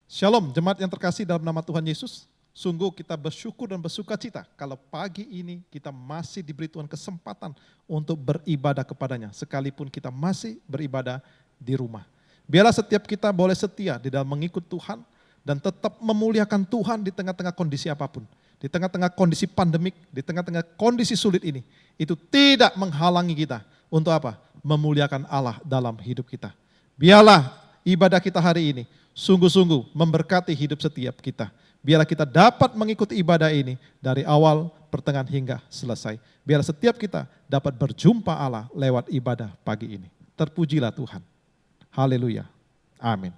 Shalom, jemaat yang terkasih dalam nama Tuhan Yesus. Sungguh kita bersyukur dan bersuka cita kalau pagi ini kita masih diberi Tuhan kesempatan untuk beribadah kepadanya. Sekalipun kita masih beribadah di rumah. Biarlah setiap kita boleh setia di dalam mengikut Tuhan dan tetap memuliakan Tuhan di tengah-tengah kondisi apapun. Di tengah-tengah kondisi pandemik, di tengah-tengah kondisi sulit ini. Itu tidak menghalangi kita untuk apa? Memuliakan Allah dalam hidup kita. Biarlah ibadah kita hari ini sungguh-sungguh memberkati hidup setiap kita. Biarlah kita dapat mengikuti ibadah ini dari awal, pertengahan hingga selesai. Biarlah setiap kita dapat berjumpa Allah lewat ibadah pagi ini. Terpujilah Tuhan. Haleluya. Amin.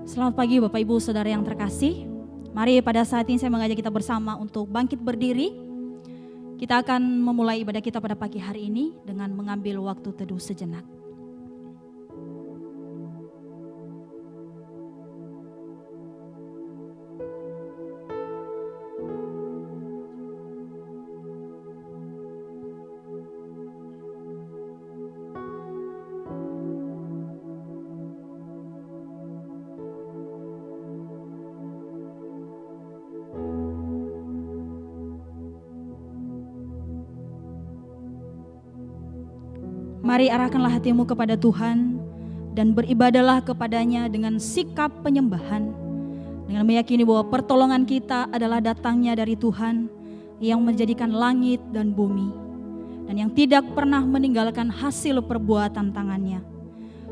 Selamat pagi Bapak Ibu Saudara yang terkasih. Mari pada saat ini saya mengajak kita bersama untuk bangkit berdiri. Kita akan memulai ibadah kita pada pagi hari ini dengan mengambil waktu teduh sejenak. Mari arahkanlah hatimu kepada Tuhan dan beribadahlah kepadanya dengan sikap penyembahan. Dengan meyakini bahwa pertolongan kita adalah datangnya dari Tuhan yang menjadikan langit dan bumi. Dan yang tidak pernah meninggalkan hasil perbuatan tangannya.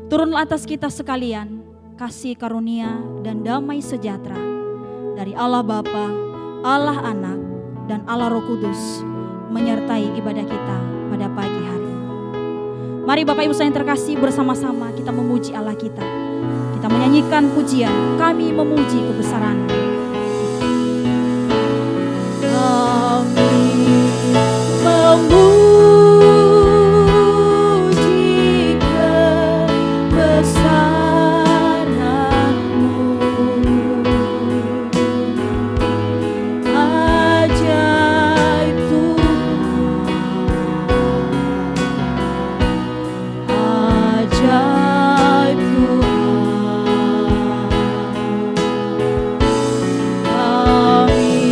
Turunlah atas kita sekalian kasih karunia dan damai sejahtera dari Allah Bapa, Allah Anak, dan Allah Roh Kudus menyertai ibadah kita pada pagi hari. Mari Bapak Ibu saya yang terkasih, bersama-sama kita memuji Allah kita. Kita menyanyikan pujian, kami memuji kebesaran-Mu. Kami memuji kebesaran-Mu. Ajaib Tuhan, ajaib Tuhan. Kami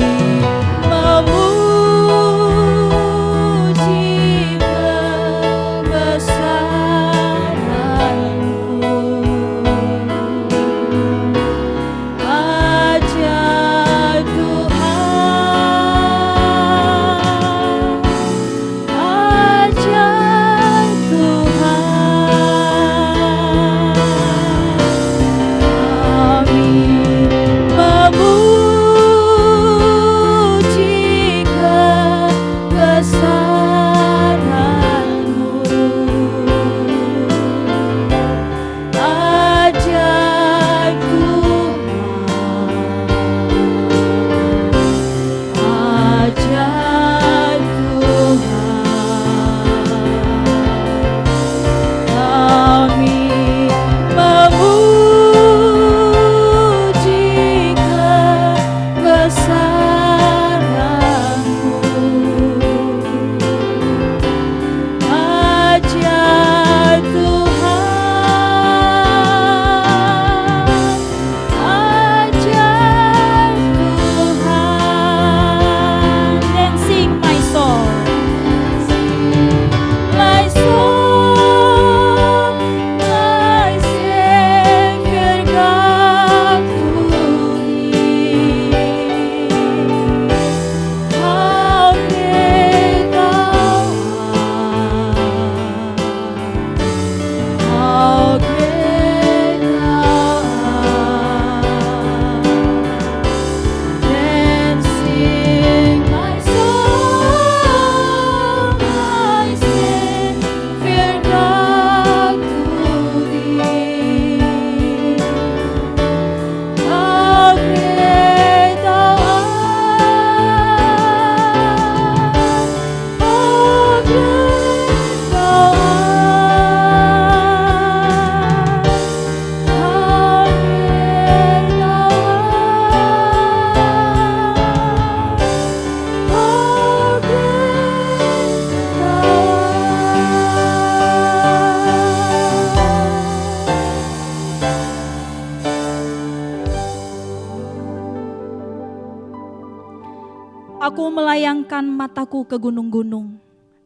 Aku melayangkan mataku ke gunung-gunung.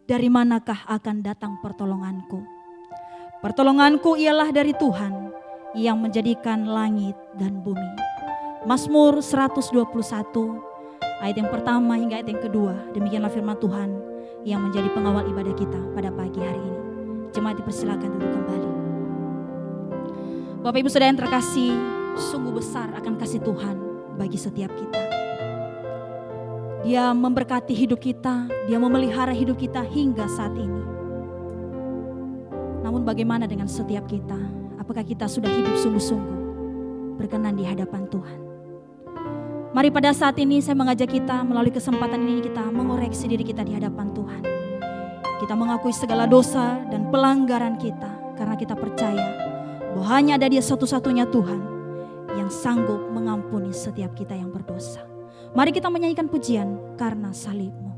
Dari manakah akan datang pertolonganku? Pertolonganku ialah dari Tuhan yang menjadikan langit dan bumi. Mazmur 121 ayat yang pertama hingga ayat yang kedua. Demikianlah firman Tuhan yang menjadi pengawal ibadah kita pada pagi hari ini. Jemaat dipersilakan duduk kembali. Bapak Ibu Saudara yang terkasih, sungguh besar akan kasih Tuhan bagi setiap kita. Dia memberkati hidup kita, Dia memelihara hidup kita hingga saat ini. Namun bagaimana dengan setiap kita? Apakah kita sudah hidup sungguh-sungguh berkenan di hadapan Tuhan? Mari pada saat ini saya mengajak kita melalui kesempatan ini kita mengoreksi diri kita di hadapan Tuhan. Kita mengakui segala dosa dan pelanggaran kita karena kita percaya bahwa hanya ada Dia satu-satunya Tuhan yang sanggup mengampuni setiap kita yang berdosa. Mari kita menyanyikan pujian karena salib-Mu.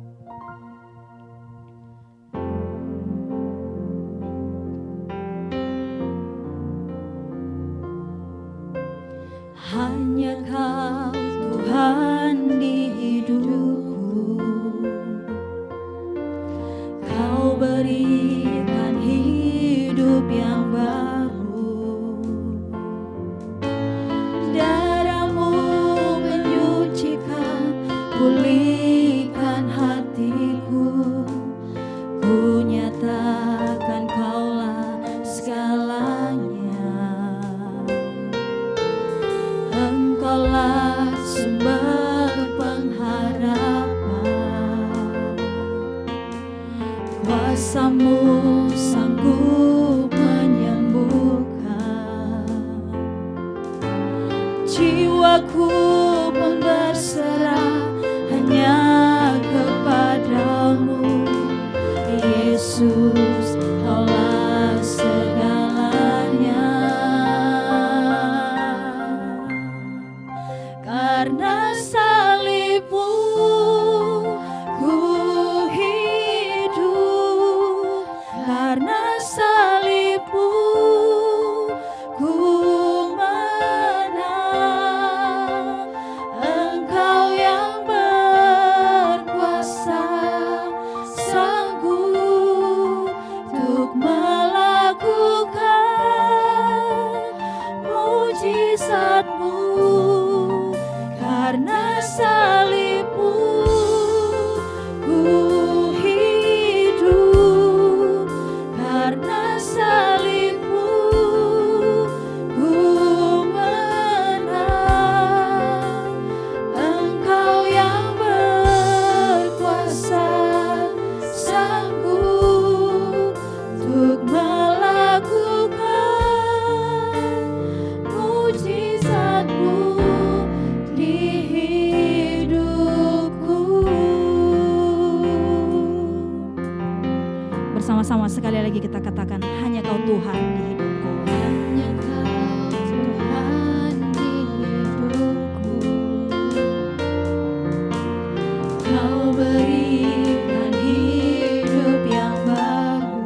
Hanya Kau Tuhan di hidupku, Kau berikan hidup yang baru. Darah-Mu menyucikan, pulihkan hatiku. Ku nyatakan Kaulah segalanya. Engkaulah sumber pengharapan. Kuasa-Mu sanggup menyembuhkan. Jiwaku pun berserah hanya kepadamu. Yesus, Kaulah segalanya. Karena salib-Mu ku hidup, karena salib-Mu ku menang. Engkau yang berkuasa sanggup untuk melakukan mujizat-Mu. Karena salib-Mu ku hidup, karena salib-Mu ku menang. Engkau yang berkuasa sanggup untuk melakukan mujizat-Mu di hidupku. Bersama-sama sekali lagi kita katakan, hanya Kau Tuhan di hidupku. Hanya Kau Tuhan di hidupku. Kau berikan hidup yang baru.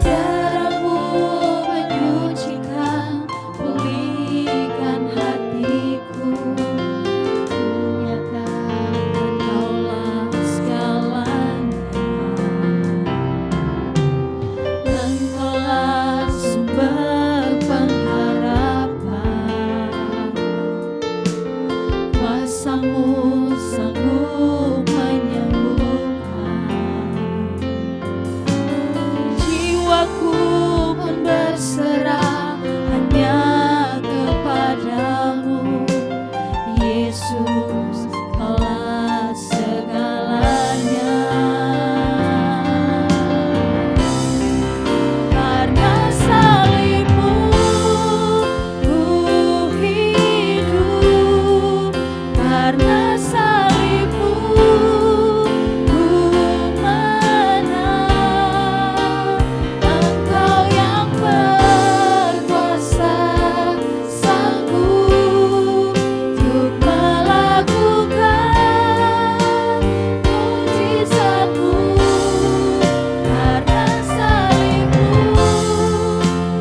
Darah-Mu menyucikan, pulihkan hatiku. Nyatakan Kaulah segalanya. Engkaulah sumber pengharapan. Kuasa-Mu sanggup menyembuhkan. Jiwaku pun berserah hanya kepadamu. Yesus, Kaulah segalanya. Karena salib-Mu ku hidup, karena salib-Mu ku menang. Engkau yang berkuasa sanggup untuk melakukan mujizat-Mu. Karena salib-Mu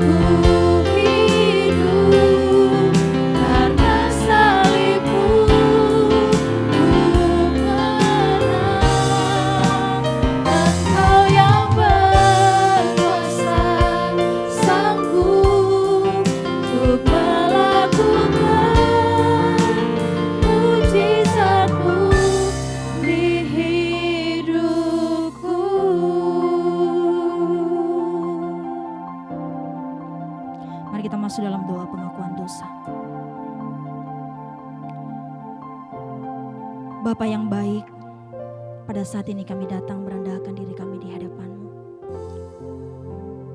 ku hidup, karena salib-Mu Bapa yang baik, pada saat ini kami datang merendahkan diri kami di hadapan-Mu.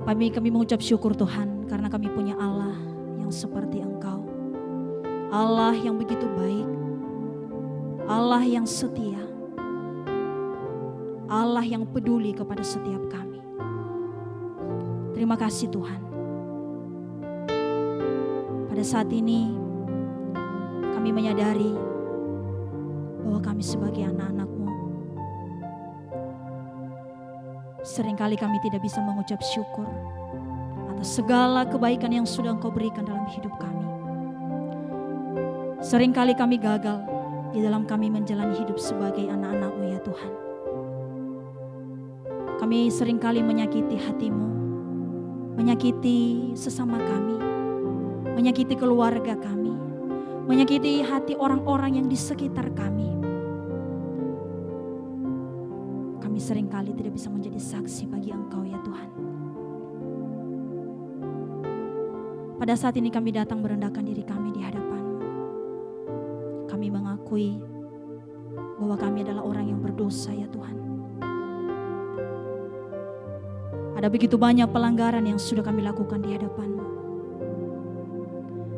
Kami mengucap syukur Tuhan karena kami punya Allah yang seperti Engkau. Allah yang begitu baik, Allah yang setia, Allah yang peduli kepada setiap kami. Terima kasih Tuhan. Pada saat ini kami menyadari bahwa kami sebagai anak-anak-Mu, seringkali kami tidak bisa mengucap syukur atas segala kebaikan yang sudah Engkau berikan dalam hidup kami. Seringkali kami gagal di dalam kami menjalani hidup sebagai anak-anak-Mu ya Tuhan. Kami seringkali menyakiti hati-Mu, menyakiti sesama kami, menyakiti keluarga kami, menyakiti hati orang-orang yang di sekitar kami. Kami seringkali tidak bisa menjadi saksi bagi Engkau ya Tuhan. Pada saat ini kami datang merendahkan diri kami di hadapan-Mu. Kami mengakui bahwa kami adalah orang yang berdosa ya Tuhan. Ada begitu banyak pelanggaran yang sudah kami lakukan di hadapan-Mu.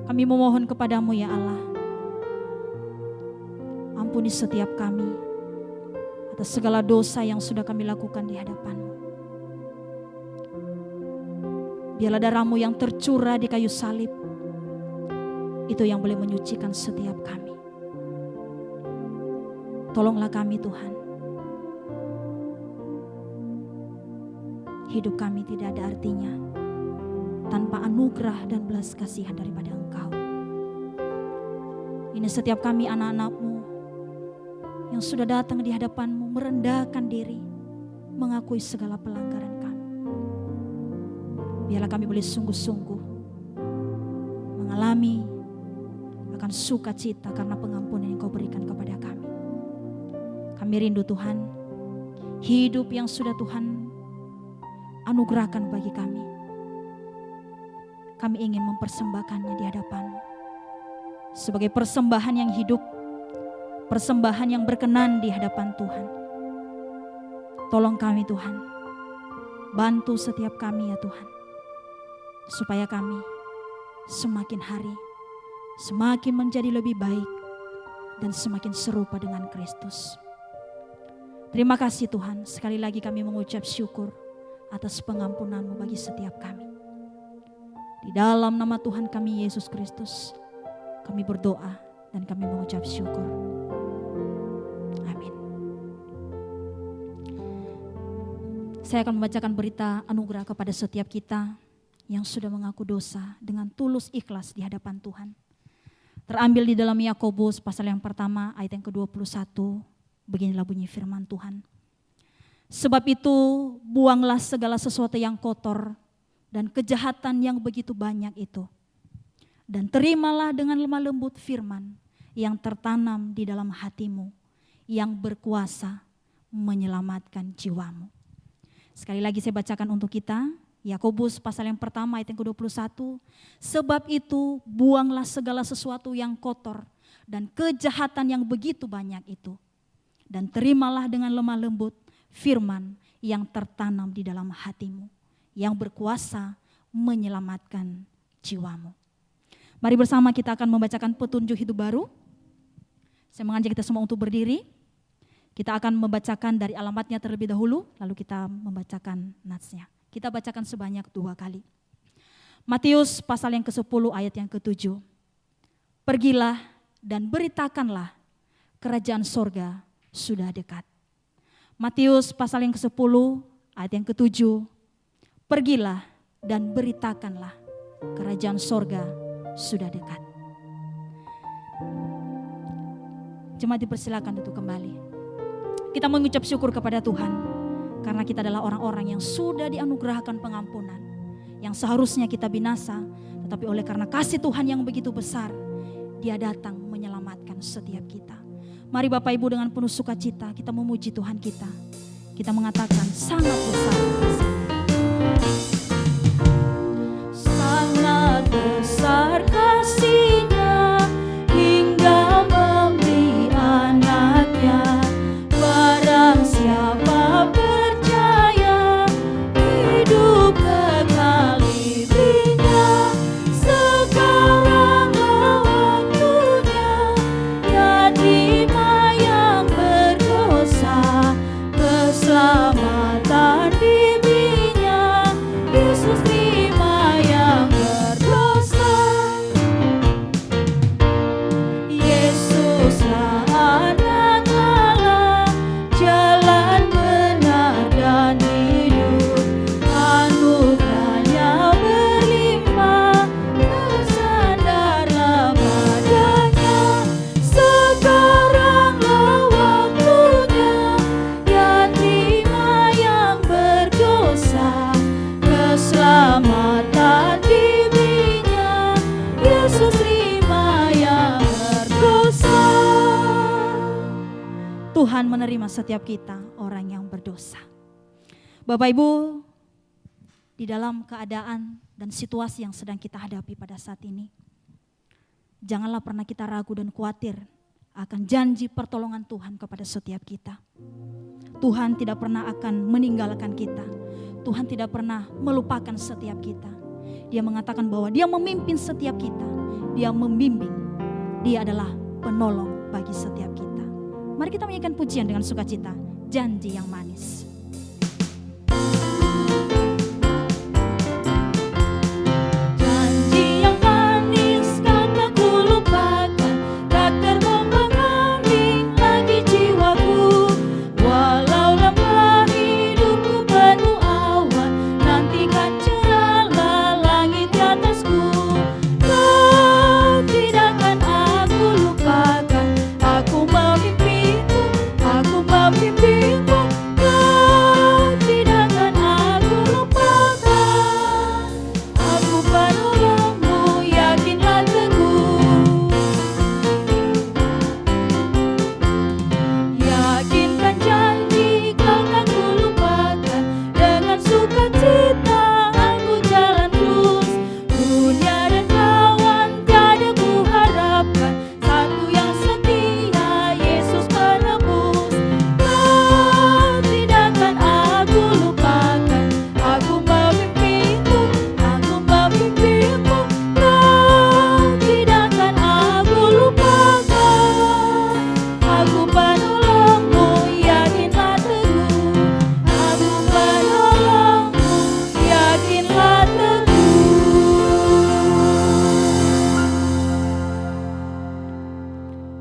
Kami memohon kepadamu ya Allah, ampuni setiap kami atas segala dosa yang sudah kami lakukan di hadapan-Mu. Biarlah darah-Mu yang tercurah di kayu salib, itu yang boleh menyucikan setiap kami. Tolonglah kami Tuhan. Hidup kami tidak ada artinya tanpa anugerah dan belas kasihan daripada Engkau. Ini setiap kami anak-anak-Mu yang sudah datang di hadapan-Mu merendahkan diri, mengakui segala pelanggaran kami. Biarlah kami boleh sungguh-sungguh mengalami akan sukacita karena pengampunan yang Kau berikan kepada kami. Kami rindu Tuhan, hidup yang sudah Tuhan anugerahkan bagi kami. Kami ingin mempersembahkannya di hadapan-Mu sebagai persembahan yang hidup, persembahan yang berkenan di hadapan Tuhan. Tolong kami Tuhan, bantu setiap kami ya Tuhan, supaya kami semakin hari semakin menjadi lebih baik dan semakin serupa dengan Kristus. Terima kasih Tuhan, sekali lagi kami mengucap syukur atas pengampunan-Mu bagi setiap kami. Di dalam nama Tuhan kami Yesus Kristus, kami berdoa dan kami mengucap syukur. Amin. Saya akan membacakan berita anugerah kepada setiap kita yang sudah mengaku dosa dengan tulus ikhlas di hadapan Tuhan. Terambil di dalam Yakobus pasal yang pertama ayat yang ke-21. Beginilah bunyi firman Tuhan. Sebab itu buanglah segala sesuatu yang kotor dan kejahatan yang begitu banyak itu. Dan terimalah dengan lemah lembut firman yang tertanam di dalam hatimu, yang berkuasa menyelamatkan jiwamu. Sekali lagi saya bacakan untuk kita, Yakobus pasal yang pertama ayat yang ke-21. Sebab itu buanglah segala sesuatu yang kotor dan kejahatan yang begitu banyak itu. Dan terimalah dengan lemah lembut firman yang tertanam di dalam hatimu, yang berkuasa menyelamatkan jiwamu. Mari bersama kita akan membacakan petunjuk hidup baru. Saya mengajak kita semua untuk berdiri. Kita akan membacakan dari alamatnya terlebih dahulu, lalu kita membacakan natsnya. Kita bacakan sebanyak 2 kali. Matius pasal yang ke-10 ayat yang ke-7. Pergilah dan beritakanlah kerajaan sorga sudah dekat. Matius pasal yang ke-10 ayat yang ke-7. Pergilah dan beritakanlah kerajaan sorga sudah dekat. Jemaat dipersilakan untuk kembali. Kita mengucap syukur kepada Tuhan karena kita adalah orang-orang yang sudah dianugerahkan pengampunan, yang seharusnya kita binasa, tetapi oleh karena kasih Tuhan yang begitu besar, Dia datang menyelamatkan setiap kita. Mari Bapak Ibu dengan penuh sukacita kita memuji Tuhan kita. Kita mengatakan sangat besar kasih. Sangat besar kasih-Nya hingga memberi anak-Nya. Tuhan menerima setiap kita orang yang berdosa. Bapak Ibu, di dalam keadaan dan situasi yang sedang kita hadapi pada saat ini, janganlah pernah kita ragu dan khawatir akan janji pertolongan Tuhan kepada setiap kita. Tuhan tidak pernah akan meninggalkan kita. Tuhan tidak pernah melupakan setiap kita. Dia mengatakan bahwa Dia memimpin setiap kita. Dia membimbing. Dia adalah penolong bagi setiap kita. Mari kita menyanyikan pujian dengan sukacita, janji yang manis.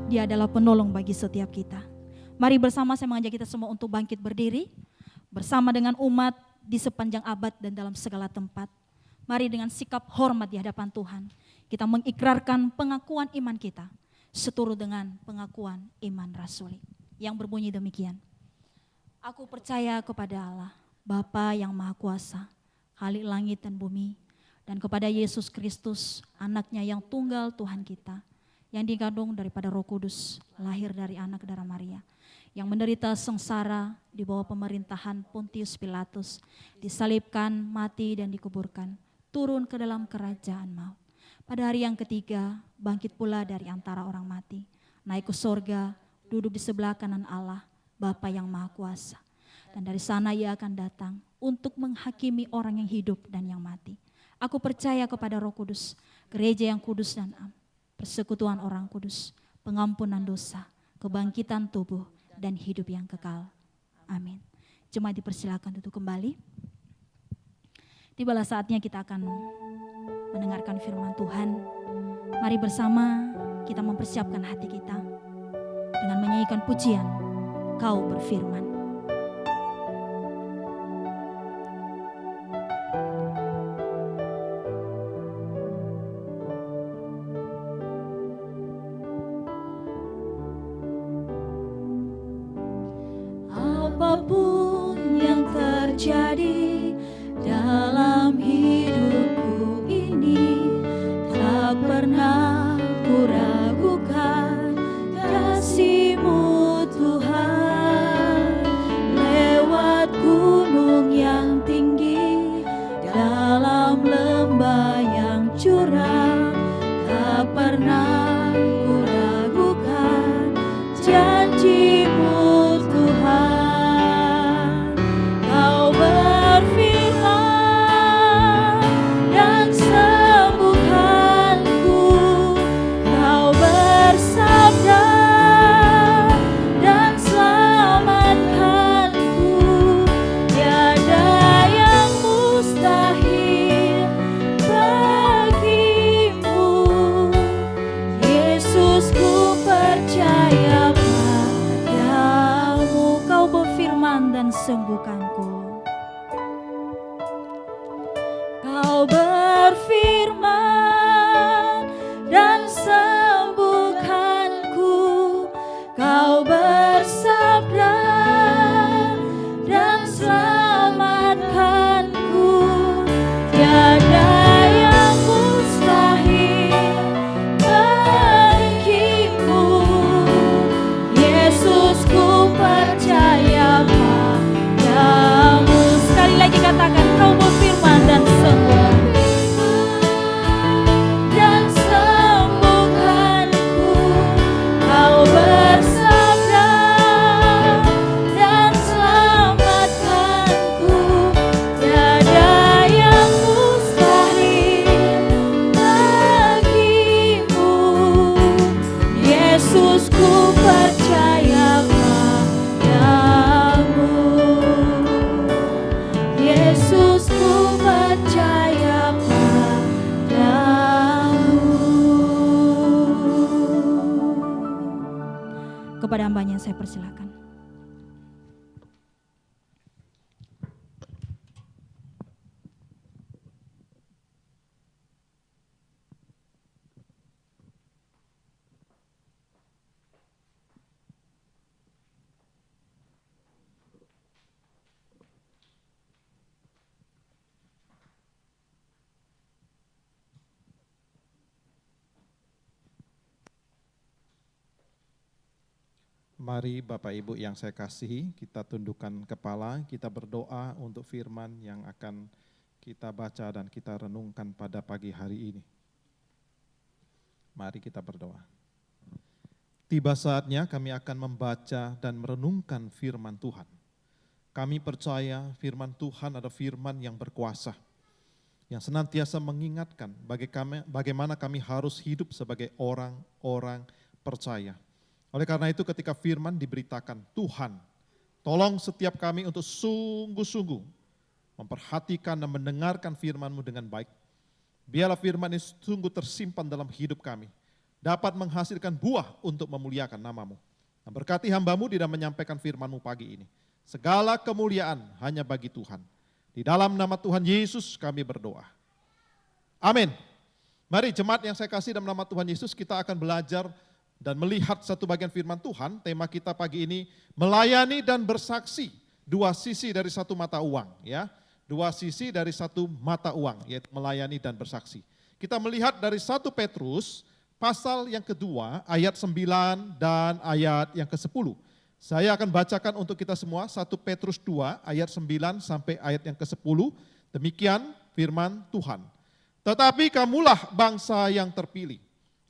Dia adalah penolong bagi setiap kita. Mari bersama saya mengajak kita semua untuk bangkit berdiri. Bersama dengan umat di sepanjang abad dan dalam segala tempat. Mari dengan sikap hormat di hadapan Tuhan. Kita mengikrarkan pengakuan iman kita. Seturut dengan pengakuan iman rasuli. Yang berbunyi demikian. Aku percaya kepada Allah, Bapa yang Maha Kuasa, Khalik langit dan bumi. Dan kepada Yesus Kristus, anaknya yang tunggal Tuhan kita. Yang dikandung daripada Roh Kudus, lahir dari anak darah Maria, yang menderita sengsara di bawah pemerintahan Pontius Pilatus, disalibkan, mati dan dikuburkan, turun ke dalam kerajaan maut. Pada hari yang ketiga, bangkit pula dari antara orang mati, naik ke sorga, duduk di sebelah kanan Allah, Bapa yang Maha Kuasa. Dan dari sana Ia akan datang untuk menghakimi orang yang hidup dan yang mati. Aku percaya kepada Roh Kudus, gereja yang kudus dan am, persekutuan orang kudus, pengampunan dosa, kebangkitan tubuh, dan hidup yang kekal. Amin. Jemaat dipersilakan duduk kembali. Tibalah saatnya kita akan mendengarkan firman Tuhan. Mari bersama kita mempersiapkan hati kita dengan menyanyikan pujian, Kau berfirman. Apapun yang terjadi dalam hidupku ini, tak pernah ku ragukan kasih-Mu Tuhan. Lewat gunung yang tinggi, dalam lembah yang curam, tak pernah ku ragukan janji-Mu Tuhan. Sembuhkanku. Kau berfirman dan sembuhkanku. Kau bersabda dan selamatkanku. Tiada yang mustahil bagimu. Yesusku yang saya persilakan. Mari Bapak Ibu yang saya kasihi, kita tundukkan kepala, kita berdoa untuk firman yang akan kita baca dan kita renungkan pada pagi hari ini. Mari kita berdoa. Tiba saatnya kami akan membaca dan merenungkan firman Tuhan. Kami percaya firman Tuhan adalah firman yang berkuasa, yang senantiasa mengingatkan bagaimana kami harus hidup sebagai orang-orang percaya. Oleh karena itu ketika firman diberitakan, Tuhan, tolong setiap kami untuk sungguh-sungguh memperhatikan dan mendengarkan firman-Mu dengan baik. Biarlah firman ini sungguh tersimpan dalam hidup kami, dapat menghasilkan buah untuk memuliakan nama-Mu. Dan berkati hamba-Mu di dalam menyampaikan firman-Mu pagi ini. Segala kemuliaan hanya bagi Tuhan. Di dalam nama Tuhan Yesus kami berdoa. Amin. Mari jemaat yang saya kasih dalam nama Tuhan Yesus, kita akan belajar dan melihat satu bagian firman Tuhan. Tema kita pagi ini melayani dan bersaksi, dua sisi dari satu mata uang, ya. Dua sisi dari satu mata uang, yaitu melayani dan bersaksi. Kita melihat dari 1 Petrus pasal yang kedua ayat 9 dan ayat yang ke-10. Saya akan bacakan untuk kita semua 1 Petrus 2 ayat 9 sampai ayat yang ke-10. Demikian firman Tuhan. Tetapi kamulah bangsa yang terpilih,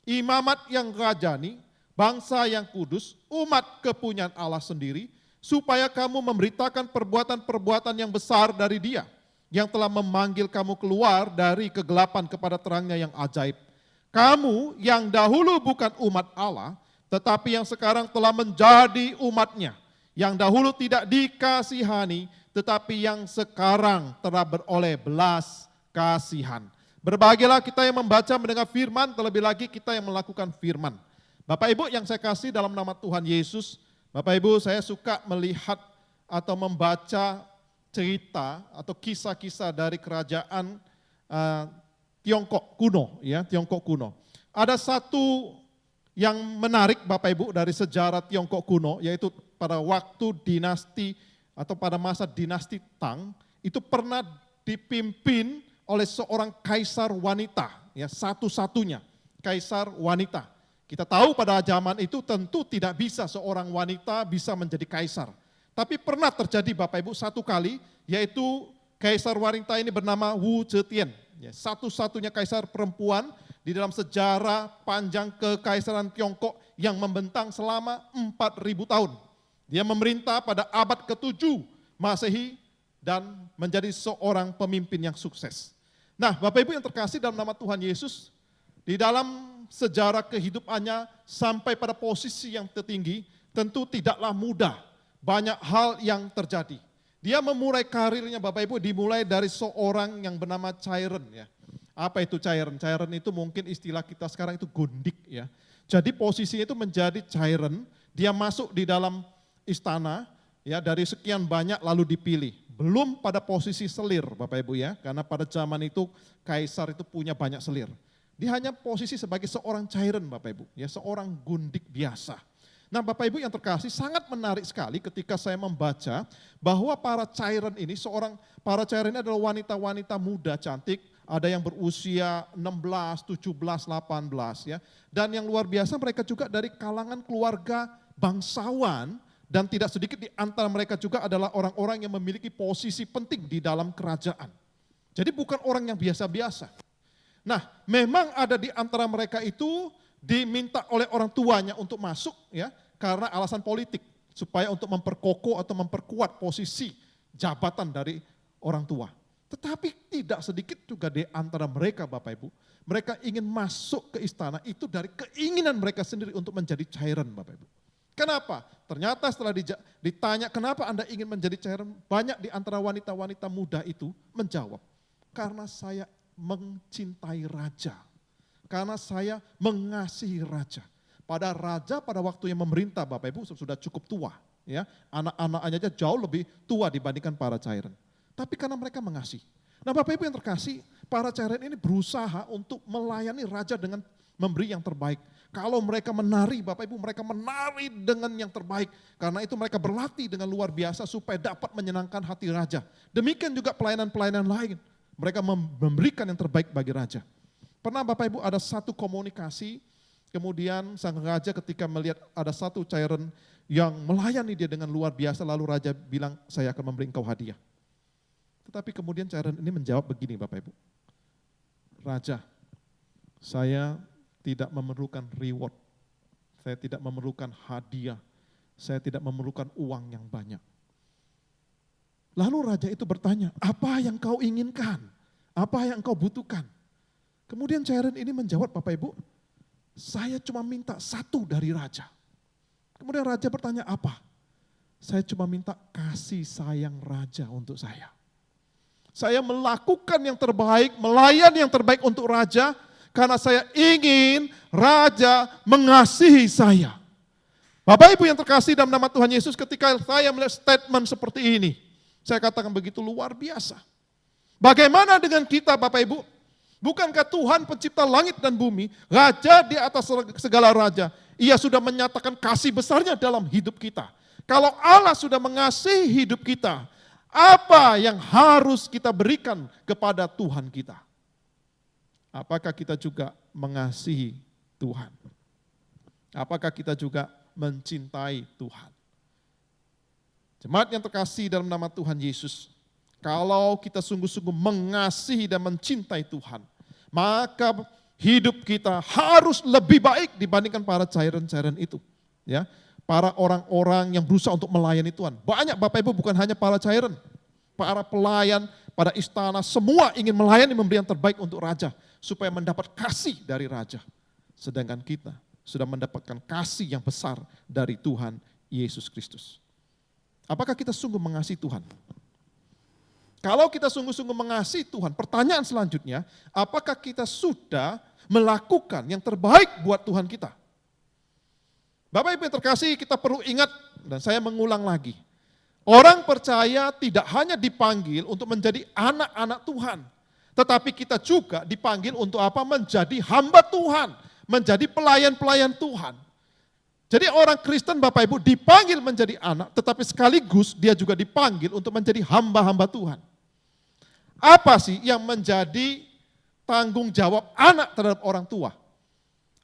imamat yang rajani, bangsa yang kudus, umat kepunyaan Allah sendiri, supaya kamu memberitakan perbuatan-perbuatan yang besar dari Dia, yang telah memanggil kamu keluar dari kegelapan kepada terangnya yang ajaib. Kamu yang dahulu bukan umat Allah, tetapi yang sekarang telah menjadi umat-Nya, yang dahulu tidak dikasihani, tetapi yang sekarang telah beroleh belas kasihan. Berbahagialah kita yang membaca mendengar firman, terlebih lagi kita yang melakukan firman. Bapak Ibu yang saya kasih dalam nama Tuhan Yesus, Bapak Ibu saya suka melihat atau membaca cerita atau kisah-kisah dari kerajaan Tiongkok kuno, ya, Tiongkok kuno. Ada satu yang menarik Bapak Ibu dari sejarah Tiongkok kuno, yaitu pada waktu dinasti atau pada masa dinasti Tang, itu pernah dipimpin oleh seorang kaisar wanita, ya, satu-satunya kaisar wanita. Kita tahu pada zaman itu tentu tidak bisa seorang wanita bisa menjadi kaisar. Tapi pernah terjadi Bapak Ibu satu kali, yaitu kaisar wanita ini bernama Wu Zetian. Ya, satu-satunya kaisar perempuan di dalam sejarah panjang kekaisaran Tiongkok yang membentang selama 4.000 tahun. Dia memerintah pada abad ke-7 Masehi dan menjadi seorang pemimpin yang sukses. Nah, Bapak Ibu yang terkasih dalam nama Tuhan Yesus, di dalam sejarah kehidupannya sampai pada posisi yang tertinggi, tentu tidaklah mudah. Banyak hal yang terjadi. Dia memulai karirnya Bapak Ibu dimulai dari seorang yang bernama Chairen, ya. Apa itu Chairen? Chairen itu mungkin istilah kita sekarang itu gundik, ya. Jadi posisinya itu menjadi Chairen, dia masuk di dalam istana, ya, dari sekian banyak lalu dipilih. Belum pada posisi selir Bapak Ibu, ya, karena pada zaman itu kaisar itu punya banyak selir. Dia hanya posisi sebagai seorang Chairen Bapak Ibu, ya, seorang gundik biasa. Nah Bapak Ibu yang terkasih, sangat menarik sekali ketika saya membaca bahwa para Chairen ini, para Chairen ini adalah wanita-wanita muda cantik, ada yang berusia 16, 17, 18, ya. Dan yang luar biasa mereka juga dari kalangan keluarga bangsawan, dan tidak sedikit di antara mereka juga adalah orang-orang yang memiliki posisi penting di dalam kerajaan. Jadi bukan orang yang biasa-biasa. Nah, memang ada di antara mereka itu diminta oleh orang tuanya untuk masuk, ya, karena alasan politik, supaya untuk memperkokoh atau memperkuat posisi jabatan dari orang tua. Tetapi tidak sedikit juga di antara mereka Bapak Ibu, mereka ingin masuk ke istana itu dari keinginan mereka sendiri untuk menjadi Chairen Bapak Ibu. Kenapa? Ternyata setelah ditanya kenapa Anda ingin menjadi Chairen, banyak di antara wanita-wanita muda itu menjawab, karena saya mencintai raja, karena saya mengasihi raja. Pada raja pada waktu yang memerintah Bapak Ibu sudah cukup tua. Ya, anak-anaknya aja jauh lebih tua dibandingkan para cairan. Tapi karena mereka mengasihi. Nah Bapak Ibu yang terkasih, para cairan ini berusaha untuk melayani raja dengan memberi yang terbaik. Kalau mereka menari, Bapak Ibu, mereka menari dengan yang terbaik. Karena itu mereka berlatih dengan luar biasa supaya dapat menyenangkan hati raja. Demikian juga pelayanan-pelayanan lain. Mereka memberikan yang terbaik bagi raja. Pernah Bapak Ibu ada satu komunikasi, kemudian sang raja ketika melihat ada satu cairan yang melayani dia dengan luar biasa, lalu raja bilang, saya akan memberi engkau hadiah. Tetapi kemudian cairan ini menjawab begini Bapak Ibu. Raja, saya tidak memerlukan reward, saya tidak memerlukan hadiah, saya tidak memerlukan uang yang banyak. Lalu raja itu bertanya, apa yang kau inginkan? Apa yang kau butuhkan? Kemudian cairan ini menjawab Bapak Ibu, saya cuma minta satu dari raja. Kemudian raja bertanya apa? Saya cuma minta kasih sayang raja untuk saya. Saya melakukan yang terbaik, melayani yang terbaik untuk raja, karena saya ingin raja mengasihi saya. Bapak Ibu yang terkasih dalam nama Tuhan Yesus, ketika saya melihat statement seperti ini, saya katakan begitu luar biasa. Bagaimana dengan kita Bapak Ibu? Bukankah Tuhan pencipta langit dan bumi, raja di atas segala raja, ia sudah menyatakan kasih besarnya dalam hidup kita. Kalau Allah sudah mengasihi hidup kita, apa yang harus kita berikan kepada Tuhan kita? Apakah kita juga mengasihi Tuhan? Apakah kita juga mencintai Tuhan? Jemaat yang terkasih dalam nama Tuhan Yesus, kalau kita sungguh-sungguh mengasihi dan mencintai Tuhan, maka hidup kita harus lebih baik dibandingkan para cairan-cairan itu. Ya, para orang-orang yang berusaha untuk melayani Tuhan. Banyak Bapak Ibu, bukan hanya para cairan, para pelayan pada istana, semua ingin melayani, memberi yang terbaik untuk raja, supaya mendapat kasih dari raja. Sedangkan kita sudah mendapatkan kasih yang besar dari Tuhan Yesus Kristus. Apakah kita sungguh mengasihi Tuhan? Kalau kita sungguh-sungguh mengasihi Tuhan, pertanyaan selanjutnya, apakah kita sudah melakukan yang terbaik buat Tuhan kita? Bapak Ibu yang terkasih, kita perlu ingat, dan saya mengulang lagi, orang percaya tidak hanya dipanggil untuk menjadi anak-anak Tuhan, tetapi kita juga dipanggil untuk apa? Menjadi hamba Tuhan, menjadi pelayan-pelayan Tuhan. Jadi orang Kristen Bapak Ibu dipanggil menjadi anak, tetapi sekaligus dia juga dipanggil untuk menjadi hamba-hamba Tuhan. Apa sih yang menjadi tanggung jawab anak terhadap orang tua?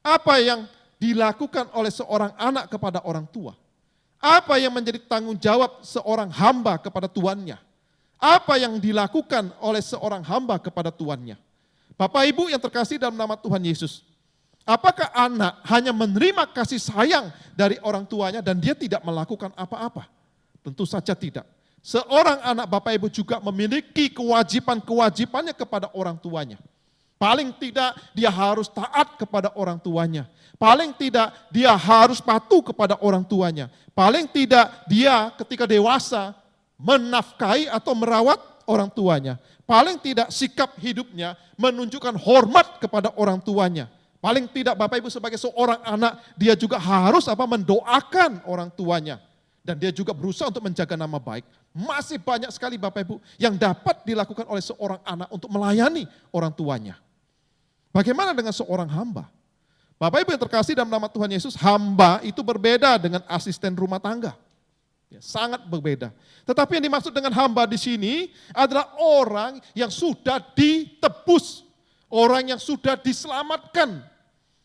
Apa yang dilakukan oleh seorang anak kepada orang tua? Apa yang menjadi tanggung jawab seorang hamba kepada tuannya? Apa yang dilakukan oleh seorang hamba kepada tuannya? Bapak Ibu yang terkasih dalam nama Tuhan Yesus, apakah anak hanya menerima kasih sayang dari orang tuanya dan dia tidak melakukan apa-apa? Tentu saja tidak. Seorang anak Bapak Ibu juga memiliki kewajiban-kewajibannya kepada orang tuanya. Paling tidak dia harus taat kepada orang tuanya. Paling tidak dia harus patuh kepada orang tuanya. Paling tidak dia ketika dewasa menafkahi atau merawat orang tuanya. Paling tidak sikap hidupnya menunjukkan hormat kepada orang tuanya. Paling tidak Bapak Ibu sebagai seorang anak, dia juga harus mendoakan orang tuanya. Dan dia juga berusaha untuk menjaga nama baik. Masih banyak sekali Bapak Ibu yang dapat dilakukan oleh seorang anak untuk melayani orang tuanya. Bagaimana dengan seorang hamba? Bapak Ibu yang terkasih dalam nama Tuhan Yesus, hamba itu berbeda dengan asisten rumah tangga. Ya, sangat berbeda. Tetapi yang dimaksud dengan hamba di sini adalah orang yang sudah ditebus. Orang yang sudah diselamatkan.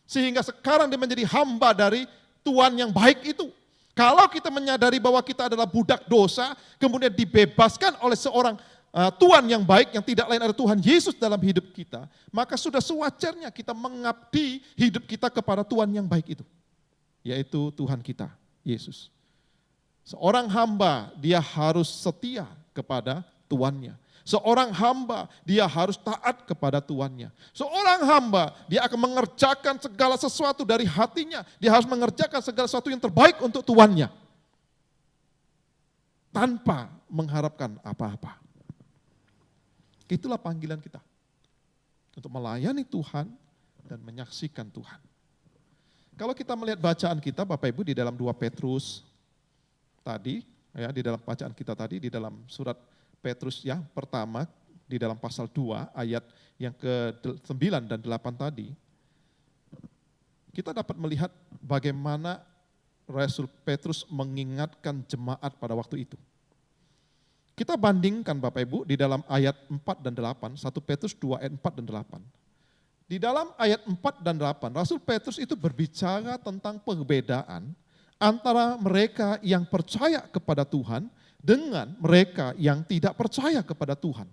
Sehingga sekarang dia menjadi hamba dari Tuhan yang baik itu. Kalau kita menyadari bahwa kita adalah budak dosa, kemudian dibebaskan oleh seorang Tuhan yang baik, yang tidak lain adalah Tuhan Yesus dalam hidup kita, maka sudah sewajarnya kita mengabdi hidup kita kepada Tuhan yang baik itu. Yaitu Tuhan kita, Yesus. Seorang hamba, dia harus setia kepada tuannya. Seorang hamba, dia harus taat kepada tuannya. Seorang hamba, dia akan mengerjakan segala sesuatu dari hatinya. Dia harus mengerjakan segala sesuatu yang terbaik untuk tuannya. Tanpa mengharapkan apa-apa. Itulah panggilan kita. Untuk melayani Tuhan dan menyaksikan Tuhan. Kalau kita melihat bacaan kita Bapak Ibu di dalam 2 Petrus tadi, ya di dalam bacaan kita tadi, di dalam surat Petrus yang pertama, di dalam pasal 2 ayat yang ke-9 dan 8 tadi, kita dapat melihat bagaimana Rasul Petrus mengingatkan jemaat pada waktu itu. Kita bandingkan Bapak Ibu di dalam ayat 4 dan 8, 1 Petrus 2 ayat 4 dan 8. Di dalam ayat 4 dan 8, Rasul Petrus itu berbicara tentang perbedaan antara mereka yang percaya kepada Tuhan dengan mereka yang tidak percaya kepada Tuhan.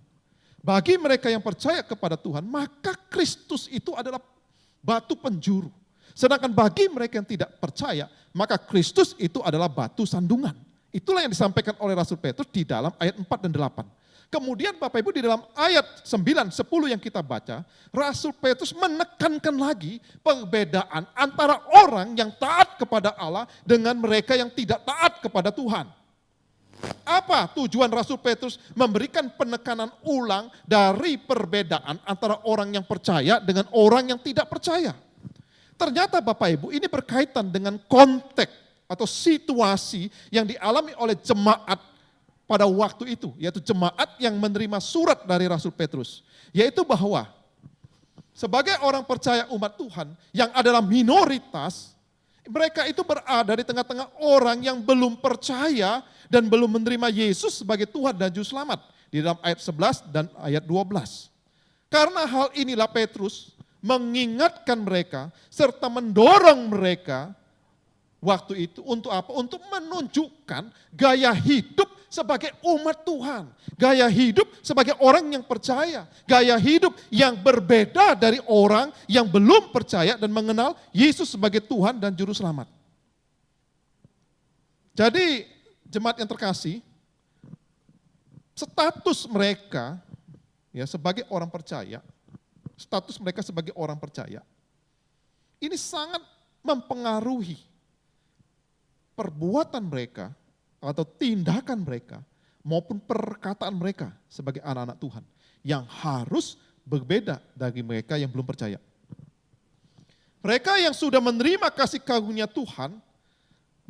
Bagi mereka yang percaya kepada Tuhan, maka Kristus itu adalah batu penjuru. Sedangkan bagi mereka yang tidak percaya, maka Kristus itu adalah batu sandungan. Itulah yang disampaikan oleh Rasul Petrus di dalam ayat 4 dan 8. Kemudian Bapak Ibu di dalam ayat 9, 10 yang kita baca, Rasul Petrus menekankan lagi perbedaan antara orang yang taat kepada Allah dengan mereka yang tidak taat kepada Tuhan. Apa tujuan Rasul Petrus memberikan penekanan ulang dari perbedaan antara orang yang percaya dengan orang yang tidak percaya? Ternyata Bapak Ibu ini berkaitan dengan konteks atau situasi yang dialami oleh jemaat pada waktu itu, yaitu jemaat yang menerima surat dari Rasul Petrus, yaitu bahwa sebagai orang percaya umat Tuhan yang adalah minoritas, mereka itu berada di tengah-tengah orang yang belum percaya dan belum menerima Yesus sebagai Tuhan dan Juru Selamat, di dalam ayat 11 dan ayat 12. Karena hal inilah Petrus mengingatkan mereka serta mendorong mereka waktu itu untuk apa? Untuk menunjukkan gaya hidup sebagai umat Tuhan. Gaya hidup sebagai orang yang percaya. Gaya hidup yang berbeda dari orang yang belum percaya dan mengenal Yesus sebagai Tuhan dan Juru Selamat. Jadi jemaat yang terkasih, status mereka ya sebagai orang percaya, status mereka sebagai orang percaya, ini sangat mempengaruhi perbuatan mereka atau tindakan mereka maupun perkataan mereka sebagai anak-anak Tuhan yang harus berbeda dari mereka yang belum percaya. Mereka yang sudah menerima kasih karunia Tuhan,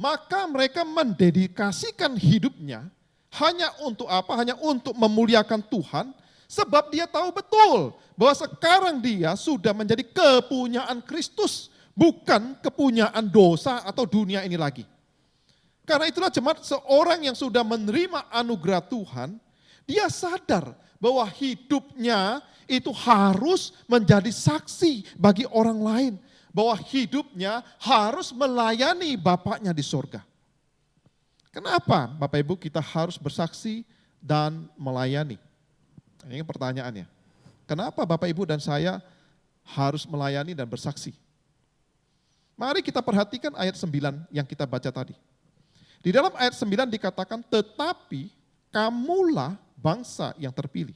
maka mereka mendedikasikan hidupnya hanya untuk apa? Hanya untuk memuliakan Tuhan, sebab dia tahu betul bahwa sekarang dia sudah menjadi kepunyaan Kristus, bukan kepunyaan dosa atau dunia ini lagi. Karena itulah jemaat, seorang yang sudah menerima anugerah Tuhan, dia sadar bahwa hidupnya itu harus menjadi saksi bagi orang lain. Bahwa hidupnya harus melayani Bapaknya di sorga. Kenapa Bapak Ibu kita harus bersaksi dan melayani? Ini pertanyaannya. Kenapa Bapak Ibu dan saya harus melayani dan bersaksi? Mari kita perhatikan ayat 9 yang kita baca tadi. Di dalam ayat 9 dikatakan, tetapi kamulah bangsa yang terpilih,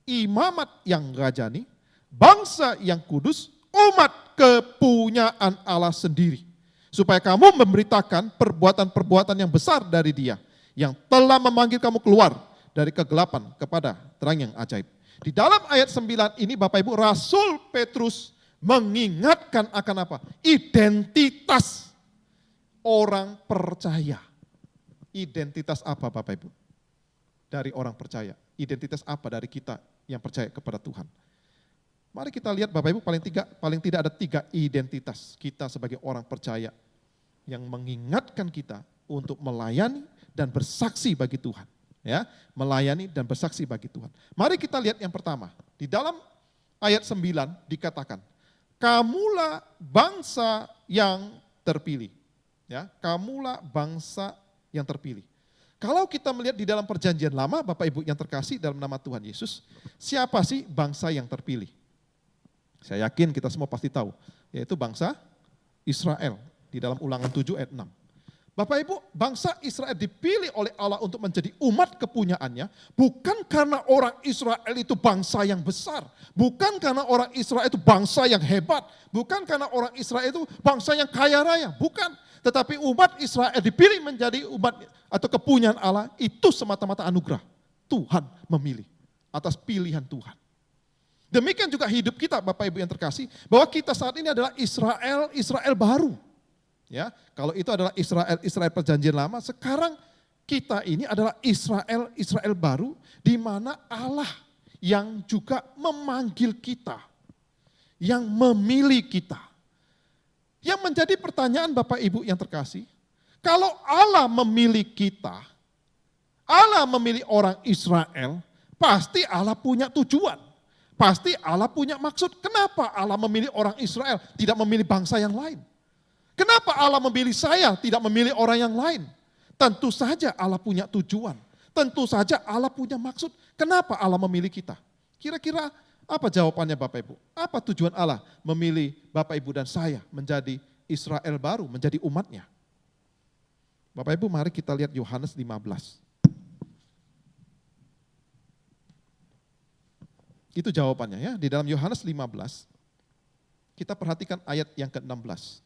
imamat yang rajani, bangsa yang kudus, umat kepunyaan Allah sendiri. Supaya kamu memberitakan perbuatan-perbuatan yang besar dari Dia, yang telah memanggil kamu keluar dari kegelapan kepada terang yang ajaib. Di dalam ayat 9 ini Bapak Ibu, Rasul Petrus mengingatkan akan apa? Identitas orang percaya. Identitas apa Bapak Ibu? Dari orang percaya. Identitas apa dari kita yang percaya kepada Tuhan? Mari kita lihat Bapak Ibu, paling tidak ada 3 identitas kita sebagai orang percaya yang mengingatkan kita untuk melayani dan bersaksi bagi Tuhan. Ya, melayani dan bersaksi bagi Tuhan. Mari kita lihat yang pertama. Di dalam ayat 9 dikatakan, kamulah bangsa yang terpilih. Ya, kamulah bangsa yang terpilih. Kalau kita melihat di dalam perjanjian lama, Bapak Ibu yang terkasih dalam nama Tuhan Yesus, siapa sih bangsa yang terpilih? Saya yakin kita semua pasti tahu, yaitu bangsa Israel di dalam Ulangan 7 ayat 6. Bapak Ibu, bangsa Israel dipilih oleh Allah untuk menjadi umat kepunyaannya, bukan karena orang Israel itu bangsa yang besar, bukan karena orang Israel itu bangsa yang hebat, bukan karena orang Israel itu bangsa yang kaya raya, bukan. Tetapi umat Israel dipilih menjadi umat atau kepunyaan Allah, itu semata-mata anugerah. Tuhan memilih atas pilihan Tuhan. Demikian juga hidup kita Bapak Ibu yang terkasih, bahwa kita saat ini adalah Israel baru. Ya, kalau itu adalah Israel perjanjian lama, sekarang kita ini adalah Israel baru, di mana Allah yang juga memanggil kita, yang memilih kita. Yang menjadi pertanyaan Bapak Ibu yang terkasih, kalau Allah memilih kita, Allah memilih orang Israel, pasti Allah punya tujuan. Pasti Allah punya maksud. Kenapa Allah memilih orang Israel, tidak memilih bangsa yang lain? Kenapa Allah memilih saya, tidak memilih orang yang lain? Tentu saja Allah punya tujuan. Tentu saja Allah punya maksud. Kenapa Allah memilih kita? Kira-kira apa jawabannya Bapak Ibu? Apa tujuan Allah memilih Bapak Ibu dan saya menjadi Israel baru, menjadi umatnya? Bapak Ibu, mari kita lihat Yohanes 15. Itu jawabannya ya, di dalam Yohanes 15, kita perhatikan ayat yang ke-16.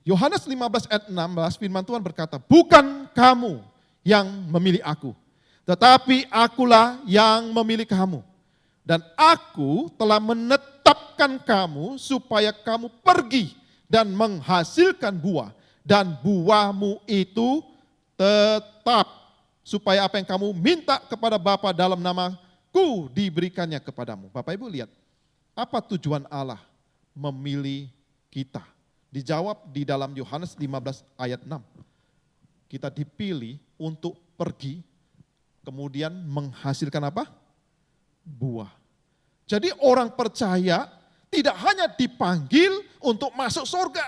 Yohanes 15 ayat 16, firman Tuhan berkata, bukan kamu yang memilih aku, tetapi akulah yang memilih kamu. Dan aku telah menetapkan kamu supaya kamu pergi dan menghasilkan buah. Dan buahmu itu tetap, supaya apa yang kamu minta kepada Bapa dalam nama diberikannya kepadamu. Bapak Ibu lihat, apa tujuan Allah memilih kita? Dijawab di dalam Yohanes 15 ayat 6. Kita dipilih untuk pergi, kemudian menghasilkan apa? Buah. Jadi orang percaya tidak hanya dipanggil untuk masuk surga.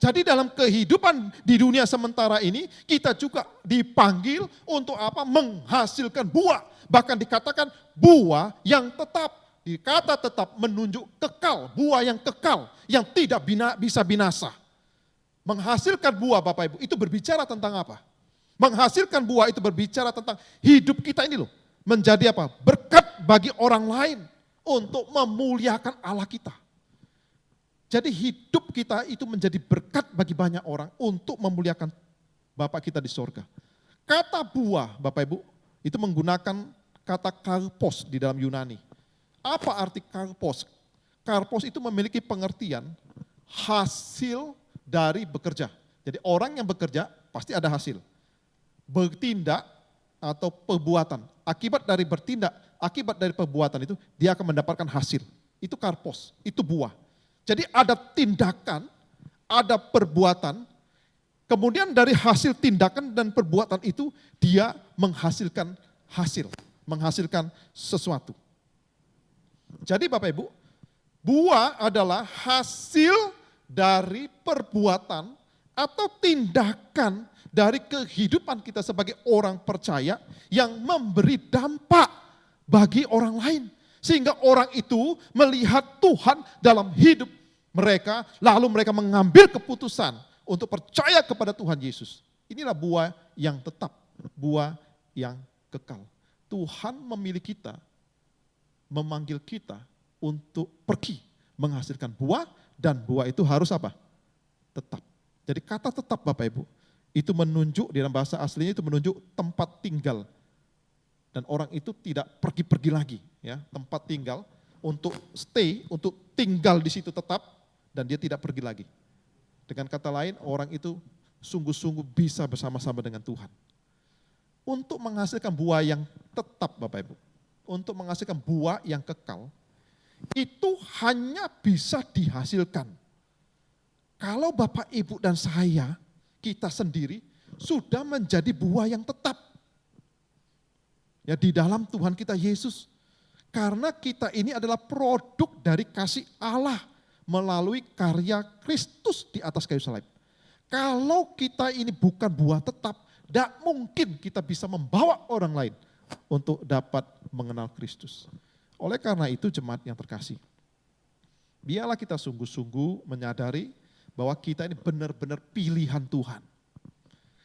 Jadi dalam kehidupan di dunia sementara ini, kita juga dipanggil untuk apa? Menghasilkan buah. Bahkan dikatakan buah yang tetap. Dikata tetap menunjuk kekal, buah yang kekal, yang tidak bisa binasa. Menghasilkan buah Bapak Ibu, itu berbicara tentang apa? Menghasilkan buah itu berbicara tentang hidup kita ini loh. Menjadi apa? Berkat bagi orang lain untuk memuliakan Allah kita. Jadi hidup kita itu menjadi berkat bagi banyak orang untuk memuliakan Bapa kita di sorga. Kata buah Bapak Ibu, itu menggunakan kata karpos di dalam Yunani. Apa arti karpos? Karpos itu memiliki pengertian hasil dari bekerja. Jadi orang yang bekerja pasti ada hasil. Bertindak atau perbuatan. Akibat dari bertindak, akibat dari perbuatan itu dia akan mendapatkan hasil. Itu karpos, itu buah. Jadi ada tindakan, ada perbuatan, kemudian dari hasil tindakan dan perbuatan itu dia menghasilkan hasil, menghasilkan sesuatu. Jadi Bapak Ibu, buah adalah hasil dari perbuatan atau tindakan dari kehidupan kita sebagai orang percaya yang memberi dampak bagi orang lain. Sehingga orang itu melihat Tuhan dalam hidup mereka, lalu mereka mengambil keputusan untuk percaya kepada Tuhan Yesus. Inilah buah yang tetap, buah yang kekal. Tuhan memilih kita, memanggil kita untuk pergi menghasilkan buah, dan buah itu harus apa? Tetap. Jadi kata tetap Bapak Ibu, itu menunjuk, di dalam bahasa aslinya itu menunjuk tempat tinggal. Dan orang itu tidak pergi-pergi lagi, ya, tempat tinggal untuk stay, untuk tinggal di situ tetap, dan dia tidak pergi lagi. Dengan kata lain, orang itu sungguh-sungguh bisa bersama-sama dengan Tuhan. Untuk menghasilkan buah yang tetap Bapak Ibu, untuk menghasilkan buah yang kekal, itu hanya bisa dihasilkan kalau Bapak Ibu dan saya, kita sendiri sudah menjadi buah yang tetap. Ya, di dalam Tuhan kita Yesus. Karena kita ini adalah produk dari kasih Allah melalui karya Kristus di atas kayu salib. Kalau kita ini bukan buah tetap, tidak mungkin kita bisa membawa orang lain untuk dapat mengenal Kristus. Oleh karena itu jemaat yang terkasih, biarlah kita sungguh-sungguh menyadari bahwa kita ini benar-benar pilihan Tuhan.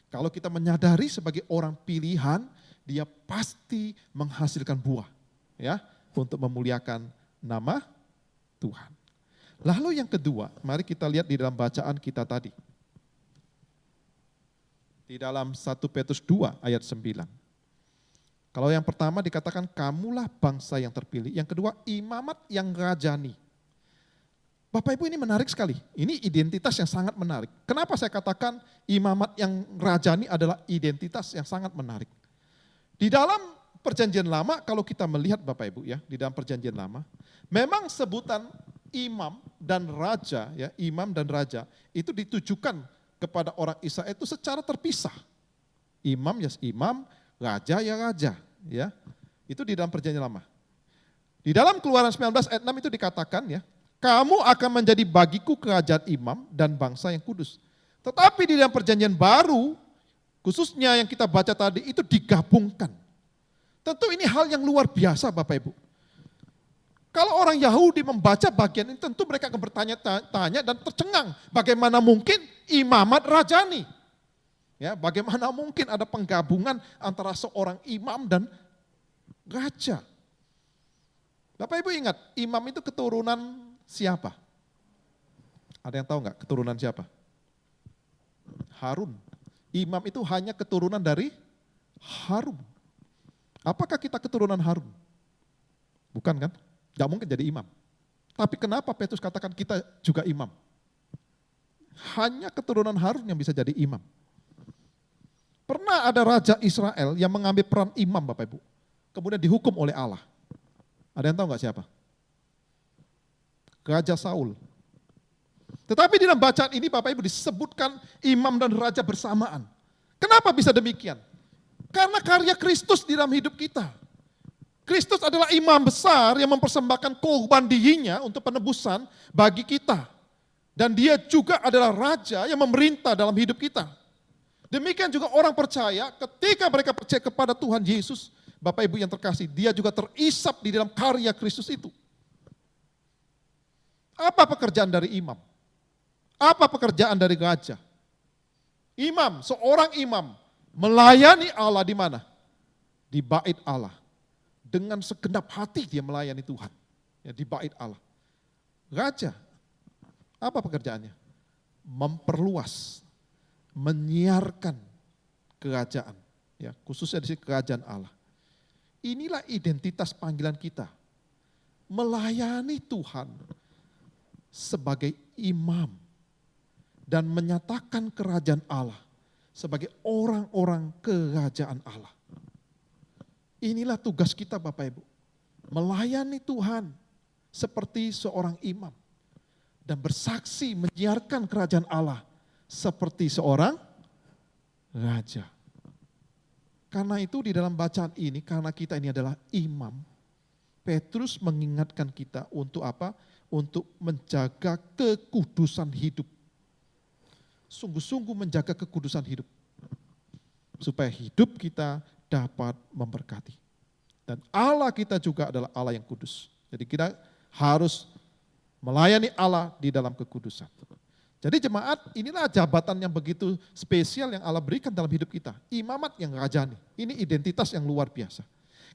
Kalau kita menyadari sebagai orang pilihan, dia pasti menghasilkan buah, ya, untuk memuliakan nama Tuhan. Lalu yang kedua, mari kita lihat di dalam bacaan kita tadi. Di dalam 1 Petrus 2 ayat 9. Kalau yang pertama dikatakan kamulah bangsa yang terpilih. Yang kedua imamat yang rajani. Bapak Ibu ini menarik sekali. Ini identitas yang sangat menarik. Kenapa saya katakan imamat yang rajani adalah identitas yang sangat menarik. Di dalam perjanjian lama kalau kita melihat Bapak Ibu ya, di dalam perjanjian lama, memang sebutan imam dan raja ya, imam dan raja itu ditujukan kepada orang Israel itu secara terpisah. Imam ya imam, raja ya raja ya. Itu di dalam perjanjian lama. Di dalam Keluaran 19 ayat 6 itu dikatakan ya, kamu akan menjadi bagiku kerajaan imam dan bangsa yang kudus. Tetapi di dalam perjanjian baru, khususnya yang kita baca tadi itu digabungkan. Tentu ini hal yang luar biasa Bapak Ibu. Kalau orang Yahudi membaca bagian ini tentu mereka akan bertanya-tanya dan tercengang. Bagaimana mungkin imamat rajani? Ya, bagaimana mungkin ada penggabungan antara seorang imam dan raja? Bapak Ibu ingat, imam itu keturunan siapa? Ada yang tahu nggak keturunan siapa? Harun. Imam itu hanya keturunan dari Harun. Apakah kita keturunan Harun? Bukan kan? Gak mungkin jadi imam. Tapi kenapa Petrus katakan kita juga imam? Hanya keturunan Harun yang bisa jadi imam. Pernah ada raja Israel yang mengambil peran imam Bapak Ibu. Kemudian dihukum oleh Allah. Ada yang tahu nggak siapa? Raja Saul. Tetapi di dalam bacaan ini Bapak Ibu disebutkan imam dan raja bersamaan. Kenapa bisa demikian? Karena karya Kristus di dalam hidup kita. Kristus adalah imam besar yang mempersembahkan korban dirinya untuk penebusan bagi kita. Dan dia juga adalah raja yang memerintah dalam hidup kita. Demikian juga orang percaya ketika mereka percaya kepada Tuhan Yesus, Bapak Ibu yang terkasih, dia juga terisap di dalam karya Kristus itu. Apa pekerjaan dari imam? Apa pekerjaan dari raja? Imam, seorang imam melayani Allah di mana? Di bait Allah. Dengan segenap hati dia melayani Tuhan. Ya, di bait Allah. Raja, apa pekerjaannya? Memperluas, menyiarkan kerajaan. Ya, khususnya di sini kerajaan Allah. Inilah identitas panggilan kita. Melayani Tuhan sebagai imam. Dan menyatakan kerajaan Allah sebagai orang-orang kerajaan Allah. Inilah tugas kita Bapak Ibu. Melayani Tuhan seperti seorang imam. Dan bersaksi menyiarkan kerajaan Allah seperti seorang raja. Karena itu di dalam bacaan ini, karena kita ini adalah imam, Petrus mengingatkan kita untuk apa? Untuk menjaga kekudusan hidup. Sungguh-sungguh menjaga kekudusan hidup. Supaya hidup kita dapat memberkati. Dan Allah kita juga adalah Allah yang kudus. Jadi kita harus melayani Allah di dalam kekudusan. Jadi jemaat, inilah jabatan yang begitu spesial yang Allah berikan dalam hidup kita. Imamat yang rajani. Ini identitas yang luar biasa.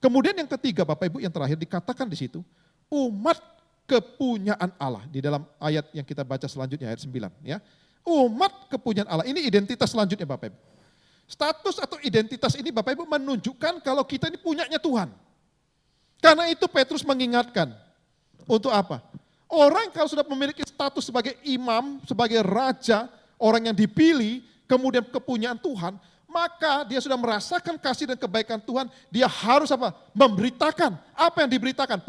Kemudian yang ketiga Bapak Ibu yang terakhir dikatakan di situ, umat kepunyaan Allah. Di dalam ayat yang kita baca selanjutnya ayat 9. Ya. Umat kepunyaan Allah. Ini identitas selanjutnya Bapak Ibu. Status atau identitas ini Bapak Ibu menunjukkan kalau kita ini punyanya Tuhan. Karena itu Petrus mengingatkan. Untuk apa? Orang kalau sudah memiliki status sebagai imam, sebagai raja, orang yang dipilih, kemudian kepunyaan Tuhan, maka dia sudah merasakan kasih dan kebaikan Tuhan, dia harus apa? Memberitakan. Apa yang diberitakan?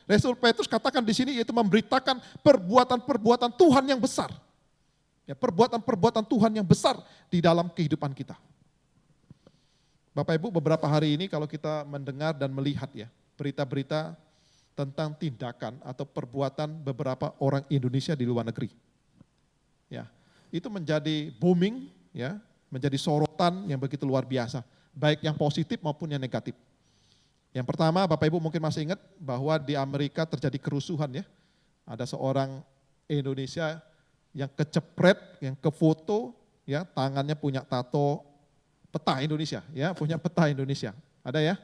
Rasul Petrus katakan di sini yaitu memberitakan perbuatan-perbuatan Tuhan yang besar. Ya, perbuatan-perbuatan Tuhan yang besar di dalam kehidupan kita. Bapak Ibu, beberapa hari ini kalau kita mendengar dan melihat ya, berita-berita tentang tindakan atau perbuatan beberapa orang Indonesia di luar negeri. Ya, itu menjadi booming, ya, menjadi sorotan yang begitu luar biasa, baik yang positif maupun yang negatif. Yang pertama, Bapak Ibu mungkin masih ingat bahwa di Amerika terjadi kerusuhan ya. Ada seorang Indonesia yang kecepret, yang kefoto, ya, tangannya punya tato peta Indonesia, ya, punya peta Indonesia. Ada ya?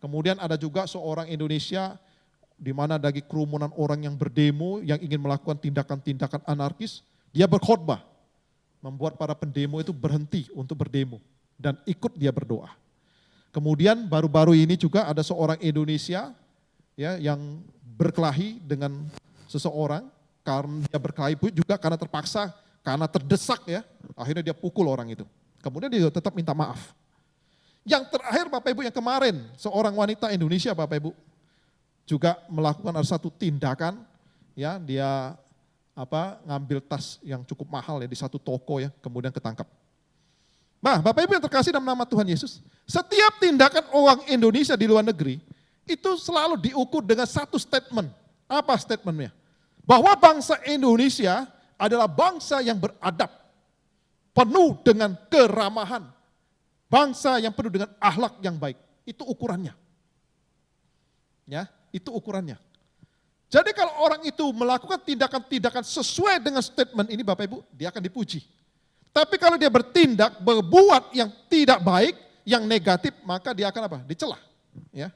Kemudian ada juga seorang Indonesia di mana ada kerumunan orang yang berdemo, yang ingin melakukan tindakan-tindakan anarkis, dia berkhotbah, membuat para pendemo itu berhenti untuk berdemo dan ikut dia berdoa. Kemudian baru-baru ini juga ada seorang Indonesia ya yang berkelahi dengan seseorang, karena dia berkelahi juga karena terpaksa, karena terdesak ya, akhirnya dia pukul orang itu. Kemudian dia tetap minta maaf. Yang terakhir Bapak Ibu yang kemarin, seorang wanita Indonesia Bapak Ibu juga melakukan ada satu tindakan ya, dia ngambil tas yang cukup mahal ya di satu toko ya, kemudian ketangkap. Nah, Bapak Ibu yang terkasih dalam nama Tuhan Yesus, setiap tindakan orang Indonesia di luar negeri itu selalu diukur dengan satu statement. Apa statementnya? Bahwa bangsa Indonesia adalah bangsa yang beradab, penuh dengan keramahan, bangsa yang penuh dengan akhlak yang baik. Itu ukurannya. Ya, itu ukurannya. Jadi kalau orang itu melakukan tindakan-tindakan sesuai dengan statement ini Bapak Ibu, dia akan dipuji. Tapi kalau dia bertindak, berbuat yang tidak baik, yang negatif, maka dia akan apa? Dicela. Ya.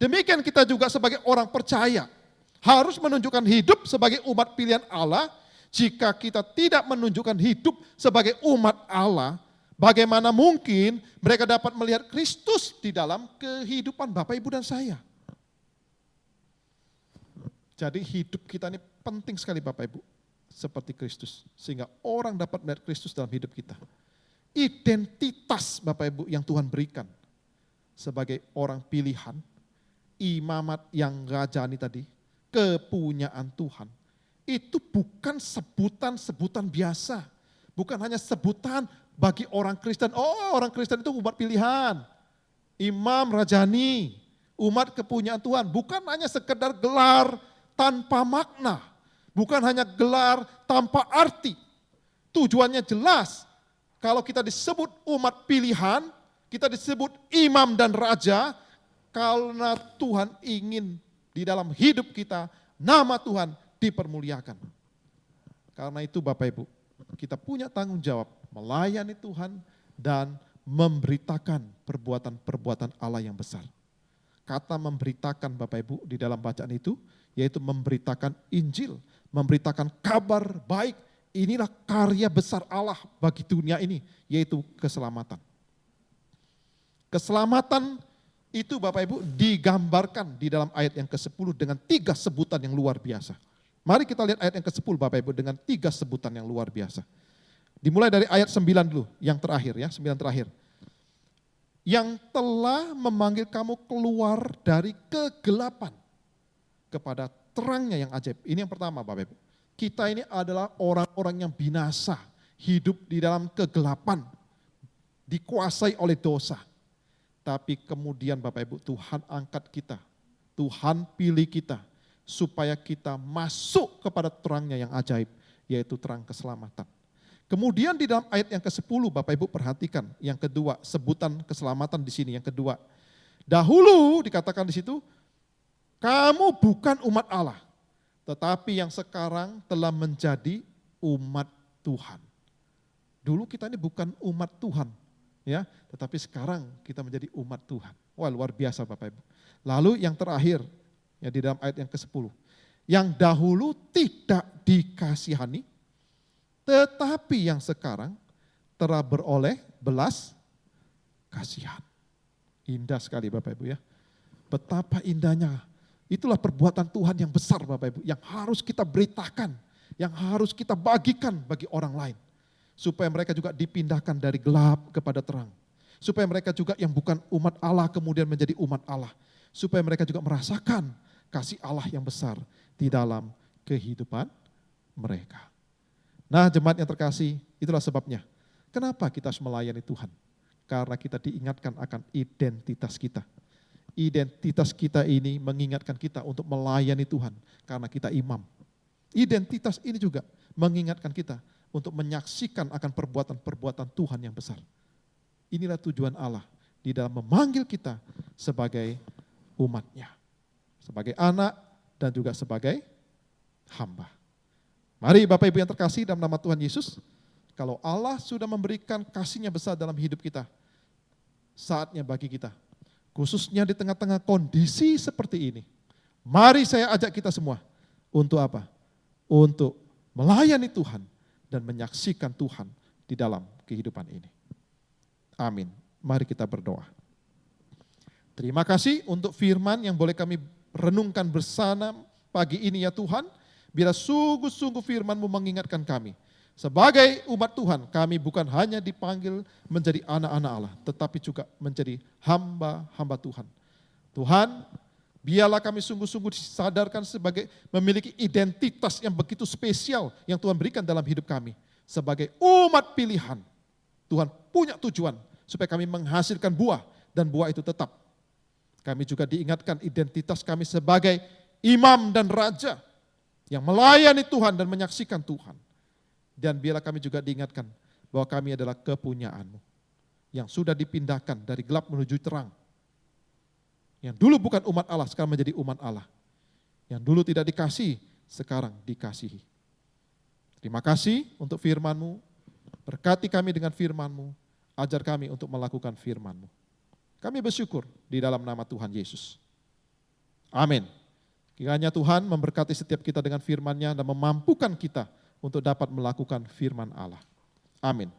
Demikian kita juga sebagai orang percaya, harus menunjukkan hidup sebagai umat pilihan Allah. Jika kita tidak menunjukkan hidup sebagai umat Allah, bagaimana mungkin mereka dapat melihat Kristus di dalam kehidupan Bapak, Ibu, dan saya. Jadi hidup kita ini penting sekali Bapak Ibu, seperti Kristus. Sehingga orang dapat melihat Kristus dalam hidup kita. Identitas Bapak Ibu yang Tuhan berikan sebagai orang pilihan, imamat yang rajani tadi, kepunyaan Tuhan, itu bukan sebutan-sebutan biasa. Bukan hanya sebutan bagi orang Kristen, oh orang Kristen itu umat pilihan, imam rajani, umat kepunyaan Tuhan. Bukan hanya sekedar gelar tanpa makna, bukan hanya gelar tanpa arti. Tujuannya jelas. Kalau kita disebut umat pilihan, kita disebut imam dan raja, karena Tuhan ingin di dalam hidup kita, nama Tuhan dipermuliakan. Karena itu Bapak Ibu, kita punya tanggung jawab melayani Tuhan dan memberitakan perbuatan-perbuatan Allah yang besar. Kata memberitakan Bapak Ibu di dalam bacaan itu, yaitu memberitakan Injil, memberitakan kabar baik. Inilah karya besar Allah bagi dunia ini, yaitu keselamatan. Keselamatan itu Bapak Ibu digambarkan di dalam ayat yang ke-10 dengan 3 sebutan yang luar biasa. Mari kita lihat ayat yang ke-10 Bapak Ibu dengan 3 sebutan yang luar biasa. Dimulai dari ayat 9 dulu, yang terakhir ya, 9 terakhir. Yang telah memanggil kamu keluar dari kegelapan kepada terangnya yang ajaib. Ini yang pertama Bapak Ibu. Kita ini adalah orang-orang yang binasa, hidup di dalam kegelapan, dikuasai oleh dosa. Tapi kemudian Bapak Ibu, Tuhan angkat kita, Tuhan pilih kita, supaya kita masuk kepada terangnya yang ajaib, yaitu terang keselamatan. Kemudian di dalam ayat yang ke-10 Bapak Ibu perhatikan, yang kedua, sebutan keselamatan di sini, yang kedua. Dahulu dikatakan di situ, kamu bukan umat Allah, tetapi yang sekarang telah menjadi umat Tuhan. Dulu kita ini bukan umat Tuhan, ya, tetapi sekarang kita menjadi umat Tuhan. Wah, luar biasa Bapak Ibu. Lalu yang terakhir, ya di dalam ayat yang ke-10. Yang dahulu tidak dikasihani, tetapi yang sekarang telah beroleh belas kasihan. Indah sekali Bapak Ibu ya. Betapa indahnya. Itulah perbuatan Tuhan yang besar Bapak Ibu, yang harus kita beritakan, yang harus kita bagikan bagi orang lain. Supaya mereka juga dipindahkan dari gelap kepada terang. Supaya mereka juga yang bukan umat Allah kemudian menjadi umat Allah. Supaya mereka juga merasakan kasih Allah yang besar di dalam kehidupan mereka. Nah jemaat yang terkasih, itulah sebabnya. Kenapa kita harus melayani Tuhan? Karena kita diingatkan akan identitas kita. Identitas kita ini mengingatkan kita untuk melayani Tuhan karena kita imam. Identitas ini juga mengingatkan kita untuk menyaksikan akan perbuatan-perbuatan Tuhan yang besar. Inilah tujuan Allah di dalam memanggil kita sebagai umatnya. Sebagai anak dan juga sebagai hamba. Mari Bapak Ibu yang terkasih dalam nama Tuhan Yesus, kalau Allah sudah memberikan kasih-Nya besar dalam hidup kita, saatnya bagi kita, khususnya di tengah-tengah kondisi seperti ini. Mari saya ajak kita semua untuk apa? Untuk melayani Tuhan dan menyaksikan Tuhan di dalam kehidupan ini. Amin. Mari kita berdoa. Terima kasih untuk firman yang boleh kami renungkan bersama pagi ini ya Tuhan. Biar sungguh-sungguh firman-Mu mengingatkan kami. Sebagai umat Tuhan, kami bukan hanya dipanggil menjadi anak-anak Allah, tetapi juga menjadi hamba-hamba Tuhan. Tuhan, biarlah kami sungguh-sungguh disadarkan sebagai memiliki identitas yang begitu spesial yang Tuhan berikan dalam hidup kami. Sebagai umat pilihan, Tuhan punya tujuan supaya kami menghasilkan buah dan buah itu tetap. Kami juga diingatkan identitas kami sebagai imam dan raja yang melayani Tuhan dan menyaksikan Tuhan. Dan biarlah kami juga diingatkan bahwa kami adalah kepunyaan-Mu yang sudah dipindahkan dari gelap menuju terang. Yang dulu bukan umat Allah, sekarang menjadi umat Allah. Yang dulu tidak dikasihi, sekarang dikasihi. Terima kasih untuk firman-Mu. Berkati kami dengan firman-Mu. Ajar kami untuk melakukan firman-Mu. Kami bersyukur di dalam nama Tuhan Yesus. Amin. Kiranya Tuhan memberkati setiap kita dengan firman-Nya dan memampukan kita untuk dapat melakukan firman Allah. Amin.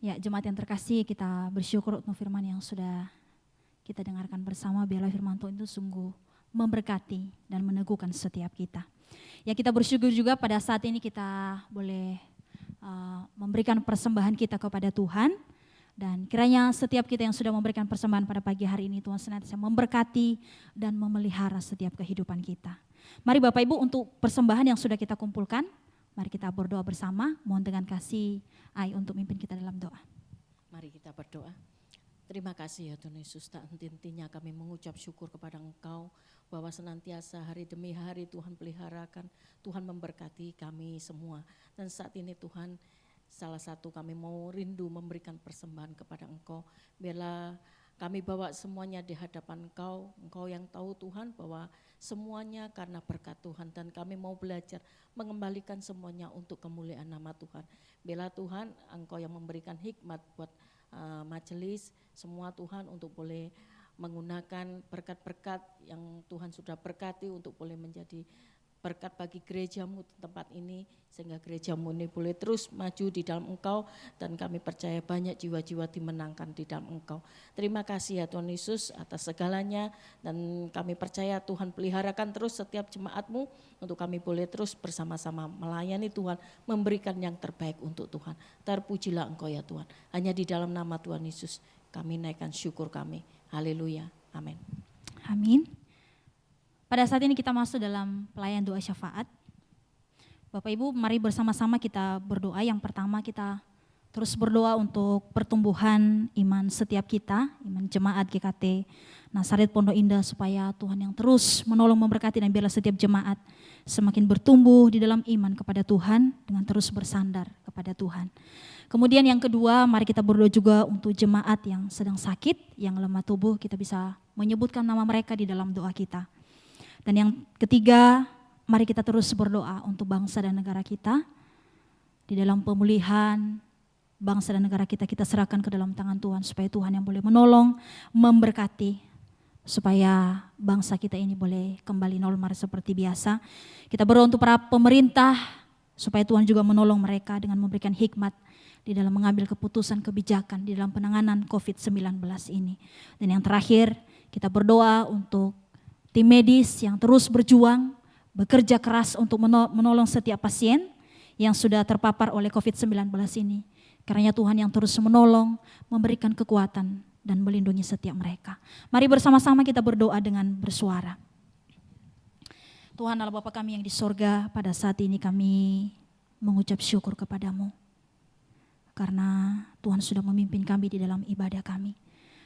Ya, jemaat yang terkasih, kita bersyukur untuk firman yang sudah kita dengarkan bersama. Biarlah firman Tuhan itu sungguh memberkati dan meneguhkan setiap kita. Ya, kita bersyukur juga pada saat ini kita boleh memberikan persembahan kita kepada Tuhan. Dan kiranya setiap kita yang sudah memberikan persembahan pada pagi hari ini, Tuhan senantiasa memberkati dan memelihara setiap kehidupan kita. Mari Bapak Ibu, untuk persembahan yang sudah kita kumpulkan, mari kita berdoa bersama. Mohon dengan kasih Ai untuk mimpin kita dalam doa. Mari kita berdoa. Terima kasih ya Tuhan Yesus, tak henti-hentinya kami mengucap syukur kepada Engkau bahwa senantiasa hari demi hari Tuhan peliharakan, Tuhan memberkati kami semua. Dan saat ini Tuhan, salah satu kami mau rindu memberikan persembahan kepada Engkau. Biarlah kami bawa semuanya di hadapan Engkau, Engkau yang tahu Tuhan bahwa semuanya karena berkat Tuhan, dan kami mau belajar mengembalikan semuanya untuk kemuliaan nama Tuhan. Biarlah Tuhan, Engkau yang memberikan hikmat buat majelis, semua Tuhan untuk boleh menggunakan berkat-berkat yang Tuhan sudah berkati untuk boleh menjadi berkat bagi gereja-Mu tempat ini, sehingga gereja-Mu ini boleh terus maju di dalam Engkau, dan kami percaya banyak jiwa-jiwa dimenangkan di dalam Engkau. Terima kasih ya Tuhan Yesus atas segalanya, dan kami percaya Tuhan peliharakan terus setiap jemaat-Mu untuk kami boleh terus bersama-sama melayani Tuhan, memberikan yang terbaik untuk Tuhan. Terpujilah Engkau ya Tuhan. Hanya di dalam nama Tuhan Yesus kami naikkan syukur kami. Haleluya. Amin. Amin. Pada saat ini kita masuk dalam pelayan doa syafaat. Bapak Ibu, mari bersama-sama kita berdoa. Yang pertama, kita terus berdoa untuk pertumbuhan iman setiap kita, iman jemaat GKT Nazaret Pondok Indah, supaya Tuhan yang terus menolong, memberkati, dan biarlah setiap jemaat semakin bertumbuh di dalam iman kepada Tuhan dengan terus bersandar kepada Tuhan. Kemudian yang kedua, mari kita berdoa juga untuk jemaat yang sedang sakit, yang lemah tubuh, kita bisa menyebutkan nama mereka di dalam doa kita. Dan yang ketiga, mari kita terus berdoa untuk bangsa dan negara kita. Di dalam pemulihan bangsa dan negara kita, kita serahkan ke dalam tangan Tuhan, supaya Tuhan yang boleh menolong, memberkati, supaya bangsa kita ini boleh kembali normal seperti biasa. Kita berdoa untuk para pemerintah, supaya Tuhan juga menolong mereka dengan memberikan hikmat di dalam mengambil keputusan kebijakan di dalam penanganan COVID-19 ini. Dan yang terakhir, kita berdoa untuk tim medis yang terus berjuang, bekerja keras untuk menolong setiap pasien yang sudah terpapar oleh COVID-19 ini. Karena Tuhan yang terus menolong, memberikan kekuatan dan melindungi setiap mereka. Mari bersama-sama kita berdoa dengan bersuara. Tuhan Allah Bapa kami yang di sorga, pada saat ini kami mengucap syukur kepadamu. Karena Tuhan sudah memimpin kami di dalam ibadah kami.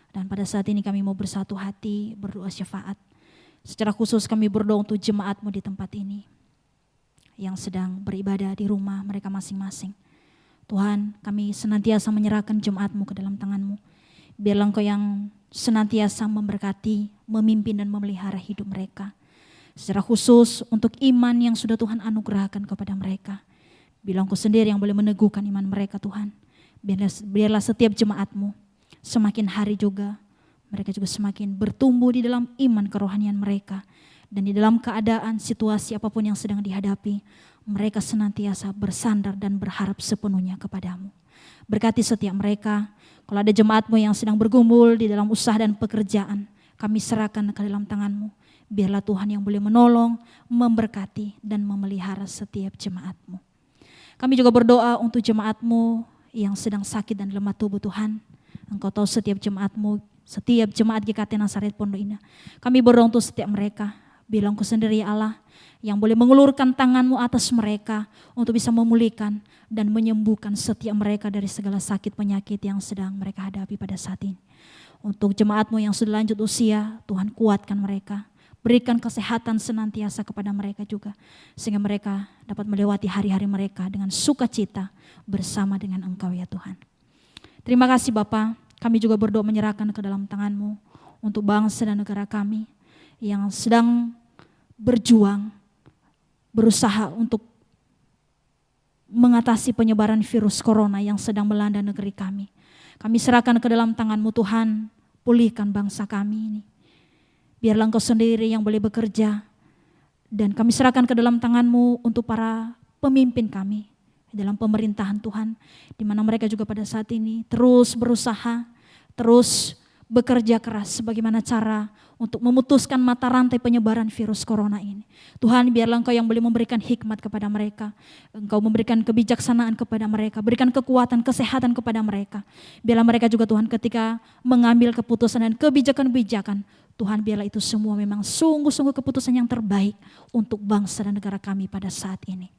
Dan pada saat ini kami mau bersatu hati, berdoa syafaat. Secara khusus kami berdoa untuk jemaat-Mu di tempat ini yang sedang beribadah di rumah mereka masing-masing. Tuhan, kami senantiasa menyerahkan jemaat-Mu ke dalam tangan-Mu. Biarlah Engkau yang senantiasa memberkati, memimpin dan memelihara hidup mereka. Secara khusus untuk iman yang sudah Tuhan anugerahkan kepada mereka. Bilang Engkau sendiri yang boleh meneguhkan iman mereka Tuhan. Biarlah setiap jemaat-Mu semakin hari juga mereka juga semakin bertumbuh di dalam iman kerohanian mereka. Dan di dalam keadaan situasi apapun yang sedang dihadapi, mereka senantiasa bersandar dan berharap sepenuhnya kepadamu. Berkati setiap mereka, kalau ada jemaat-Mu yang sedang bergumul di dalam usaha dan pekerjaan, kami serahkan ke dalam tangan-Mu. Biarlah Tuhan yang boleh menolong, memberkati dan memelihara setiap jemaat-Mu. Kami juga berdoa untuk jemaat-Mu yang sedang sakit dan lemah tubuh Tuhan. Engkau tahu setiap jemaat-Mu, setiap jemaat GKT Nazaret Pondok Indah. Kami berdoa untuk setiap mereka. Bilang Engkau sendiri ya Allah yang boleh mengulurkan tangan-Mu atas mereka untuk bisa memulihkan dan menyembuhkan setiap mereka dari segala sakit penyakit yang sedang mereka hadapi pada saat ini. Untuk jemaat-Mu yang sudah lanjut usia, Tuhan kuatkan mereka. Berikan kesehatan senantiasa kepada mereka juga. Sehingga mereka dapat melewati hari-hari mereka dengan sukacita bersama dengan Engkau ya Tuhan. Terima kasih Bapa. Kami juga berdoa menyerahkan ke dalam tangan-Mu untuk bangsa dan negara kami yang sedang berjuang, berusaha untuk mengatasi penyebaran virus corona yang sedang melanda negeri kami. Kami serahkan ke dalam tangan-Mu Tuhan, pulihkan bangsa kami ini. Biarlah Engkau sendiri yang boleh bekerja. Dan kami serahkan ke dalam tangan-Mu untuk para pemimpin kami dalam pemerintahan Tuhan. Di mana mereka juga pada saat ini terus berusaha, terus bekerja keras sebagaimana cara untuk memutuskan mata rantai penyebaran virus corona ini. Tuhan, biarlah Engkau yang boleh memberikan hikmat kepada mereka. Engkau memberikan kebijaksanaan kepada mereka, berikan kekuatan, kesehatan kepada mereka. Biarlah mereka juga Tuhan ketika mengambil keputusan dan kebijakan-kebijakan, Tuhan biarlah itu semua memang sungguh-sungguh keputusan yang terbaik untuk bangsa dan negara kami pada saat ini.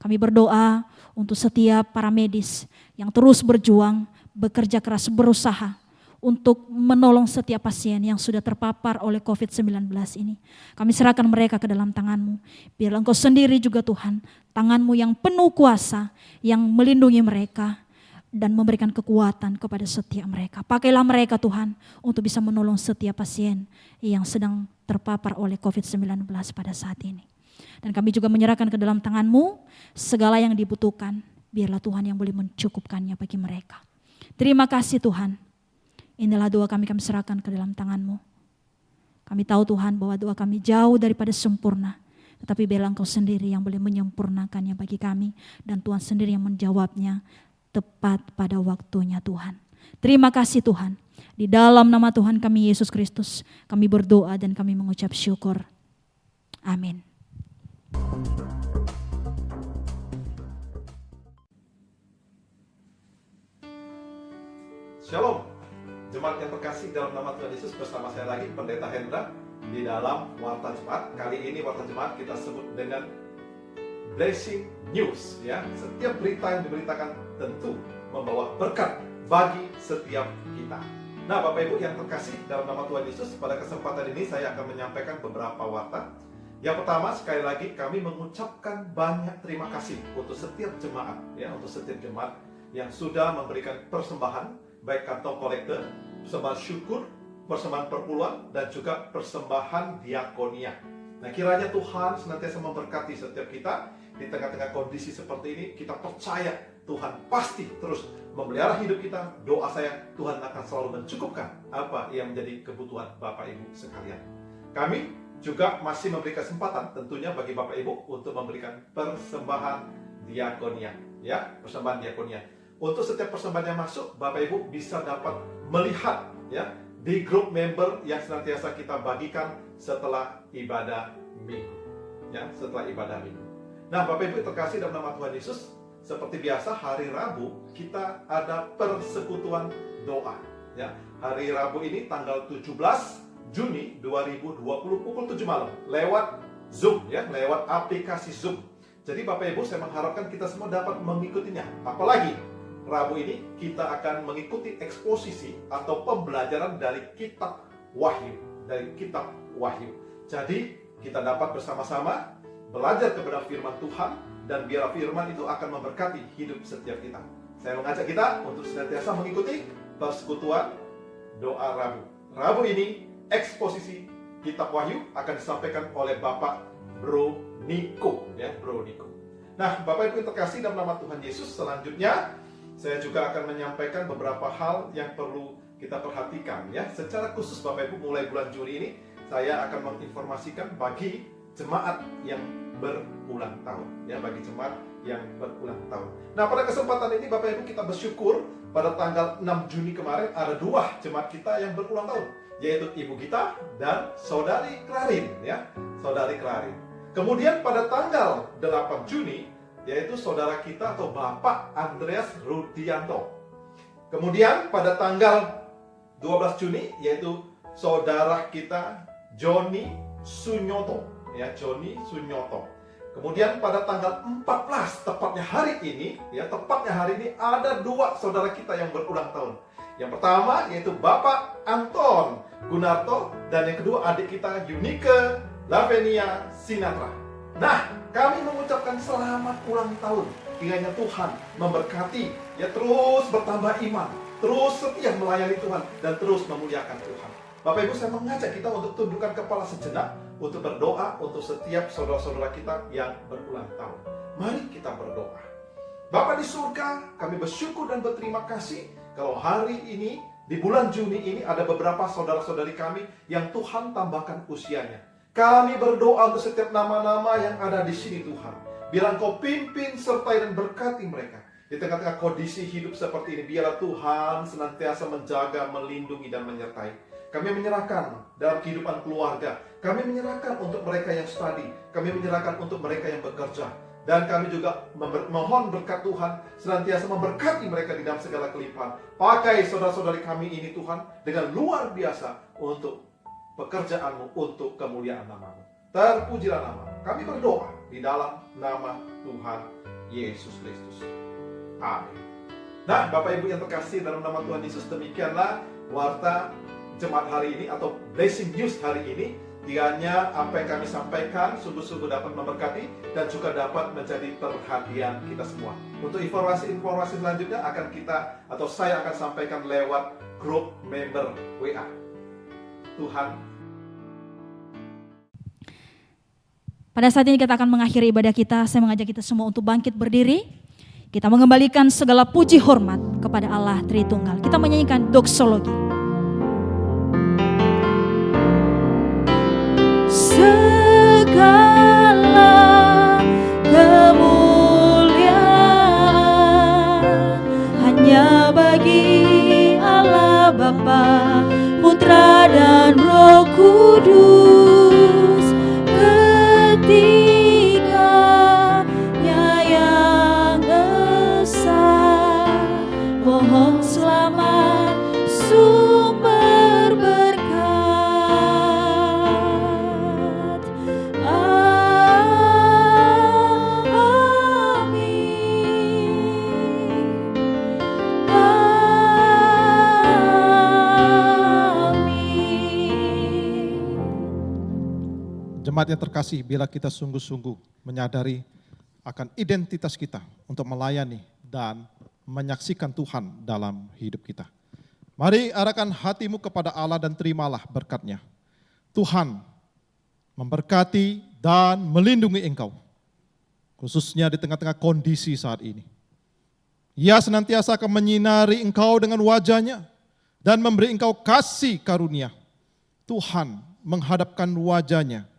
Kami berdoa untuk setiap para medis yang terus berjuang, bekerja keras, berusaha untuk menolong setiap pasien yang sudah terpapar oleh COVID-19 ini. Kami serahkan mereka ke dalam tangan-Mu. Biarlah Engkau sendiri juga Tuhan, tangan-Mu yang penuh kuasa, yang melindungi mereka dan memberikan kekuatan kepada setiap mereka. Pakailah mereka Tuhan untuk bisa menolong setiap pasien yang sedang terpapar oleh COVID-19 pada saat ini. Dan kami juga menyerahkan ke dalam tangan-Mu segala yang dibutuhkan. Biarlah Tuhan yang boleh mencukupkannya bagi mereka. Terima kasih Tuhan. Inilah doa kami serahkan ke dalam tangan-Mu. Kami tahu Tuhan bahwa doa kami jauh daripada sempurna. Tetapi biarlah Engkau sendiri yang boleh menyempurnakannya bagi kami. Dan Tuhan sendiri yang menjawabnya tepat pada waktunya Tuhan. Terima kasih Tuhan. Di dalam nama Tuhan kami Yesus Kristus, kami berdoa dan kami mengucap syukur. Amin. Shalom. Jemaat yang terkasih dalam nama Tuhan Yesus, bersama saya lagi Pendeta Hendra di dalam Warta Jemaat. Kali ini Warta Jemaat kita sebut dengan Blessing News ya. Setiap berita yang diberitakan tentu membawa berkat bagi setiap kita. Nah, Bapak Ibu yang terkasih dalam nama Tuhan Yesus, pada kesempatan ini saya akan menyampaikan beberapa warta. Yang pertama, sekali lagi kami mengucapkan banyak terima kasih untuk setiap jemaat ya, untuk setiap jemaat yang sudah memberikan persembahan, baik kantong kolektor, persembahan syukur, persembahan perpuluhan, dan juga persembahan diakonia. Nah, kiranya Tuhan senantiasa memberkati setiap kita di tengah-tengah kondisi seperti ini. Kita percaya Tuhan pasti terus memelihara hidup kita. Doa saya, Tuhan akan selalu mencukupkan apa yang menjadi kebutuhan Bapak Ibu sekalian. Kami juga masih memberi kesempatan tentunya bagi Bapak Ibu untuk memberikan persembahan diakonia, ya, persembahan diakonia. Untuk setiap persembahan yang masuk, Bapak Ibu bisa dapat melihat ya di grup member yang senantiasa kita bagikan setelah ibadah minggu. Ya, setelah ibadah minggu. Nah, Bapak Ibu terkasih dalam nama Tuhan Yesus, seperti biasa hari Rabu kita ada persekutuan doa. Ya, hari Rabu ini tanggal 17 Juni 2020 pukul 7 malam lewat Zoom ya, lewat aplikasi Zoom. Jadi Bapak Ibu, saya mengharapkan kita semua dapat mengikutinya. Apalagi Rabu ini kita akan mengikuti eksposisi atau pembelajaran dari kitab Wahyu, Jadi kita dapat bersama-sama belajar kepada firman Tuhan, dan biar firman itu akan memberkati hidup setiap kita. Saya mengajak kita untuk senantiasa mengikuti persekutuan doa Rabu. Rabu ini eksposisi Kitab Wahyu akan disampaikan oleh Bapak Bro Niko, ya, Bro Niko. Nah, Bapak Ibu yang terkasih dalam nama Tuhan Yesus, selanjutnya saya juga akan menyampaikan beberapa hal yang perlu kita perhatikan, ya. Secara khusus Bapak Ibu, mulai bulan Juli ini saya akan menginformasikan bagi jemaat yang berulang tahun, ya, bagi jemaat yang berulang tahun. Nah, pada kesempatan ini Bapak Ibu, kita bersyukur pada tanggal 6 Juni kemarin ada 2 jemaat kita yang berulang tahun, yaitu Ibu Gita dan Saudari Klarin, ya, Saudari Klarin. Kemudian pada tanggal 8 Juni yaitu saudara kita atau Bapak Andreas Rudianto. Kemudian pada tanggal 12 Juni yaitu saudara kita Joni Sunyoto, ya, Joni Sunyoto. Kemudian pada tanggal 14 tepatnya hari ini ada 2 saudara kita yang berulang tahun. Yang pertama yaitu Bapak Anton Gunarto dan yang kedua adik kita Yunike Lavenia Sinatra. Nah, kami mengucapkan selamat ulang tahun. Kiranya Tuhan memberkati, ya, terus bertambah iman, terus setia melayani Tuhan dan terus memuliakan Tuhan. Bapak Ibu, saya mengajak kita untuk tundukkan kepala sejenak untuk berdoa untuk setiap saudara-saudara kita yang berulang tahun. Mari kita berdoa. Bapa di surga, kami bersyukur dan berterima kasih kalau hari ini di bulan Juni ini ada beberapa saudara-saudari kami yang Tuhan tambahkan usianya. Kami berdoa untuk setiap nama-nama yang ada di sini Tuhan. Biar Engkau pimpin, sertai dan berkati mereka. Di tengah-tengah kondisi hidup seperti ini, biarlah Tuhan senantiasa menjaga, melindungi dan menyertai. Kami menyerahkan dalam kehidupan keluarga. Kami menyerahkan untuk mereka yang studi. Kami menyerahkan untuk mereka yang bekerja. Dan kami juga mohon berkat Tuhan senantiasa memberkati mereka di dalam segala kelimpahan. Pakai saudara-saudari kami ini Tuhan dengan luar biasa untuk pekerjaanmu, untuk kemuliaan nama-Mu. Terpujilah nama. Kami berdoa di dalam nama Tuhan Yesus Kristus. Amin. Nah, Bapak Ibu yang terkasih dalam nama Tuhan Yesus, demikianlah warta jemaat hari ini atau blessing news hari ini. Kiranya apa yang kami sampaikan sungguh-sungguh dapat memberkati dan juga dapat menjadi perhatian kita semua. Untuk informasi-informasi selanjutnya akan kita atau saya akan sampaikan lewat grup member WA. Tuhan. Pada saat ini kita akan mengakhiri ibadah kita. Saya mengajak kita semua untuk bangkit berdiri. Kita mengembalikan segala puji hormat kepada Allah Tritunggal. Kita menyanyikan doksologi. Segala kemuliaan hanya bagi Allah Bapa, Putra dan Roh Kudus. Ketiganya yang esa, pohon selamat, sumber berkat. Jemaat yang terkasih, bila kita sungguh-sungguh menyadari akan identitas kita untuk melayani dan menyaksikan Tuhan dalam hidup kita. Mari arahkan hatimu kepada Allah dan terimalah berkat-Nya. Tuhan memberkati dan melindungi engkau, khususnya di tengah-tengah kondisi saat ini. Ia senantiasa akan menyinari engkau dengan wajah-Nya dan memberi engkau kasih karunia. Tuhan menghadapkan wajah-Nya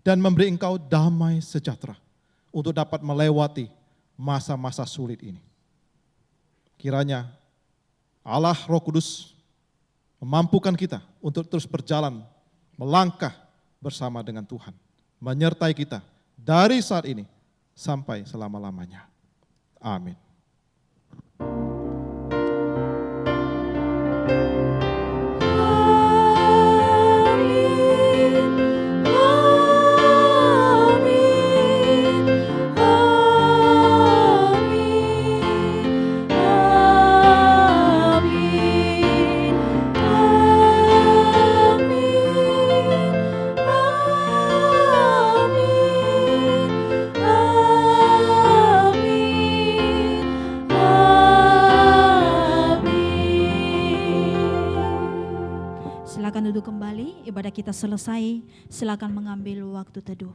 dan memberi engkau damai sejahtera untuk dapat melewati masa-masa sulit ini. Kiranya Allah Roh Kudus memampukan kita untuk terus berjalan, melangkah bersama dengan Tuhan, menyertai kita dari saat ini sampai selama-lamanya. Amin. kita selesai, silakan mengambil waktu teduh.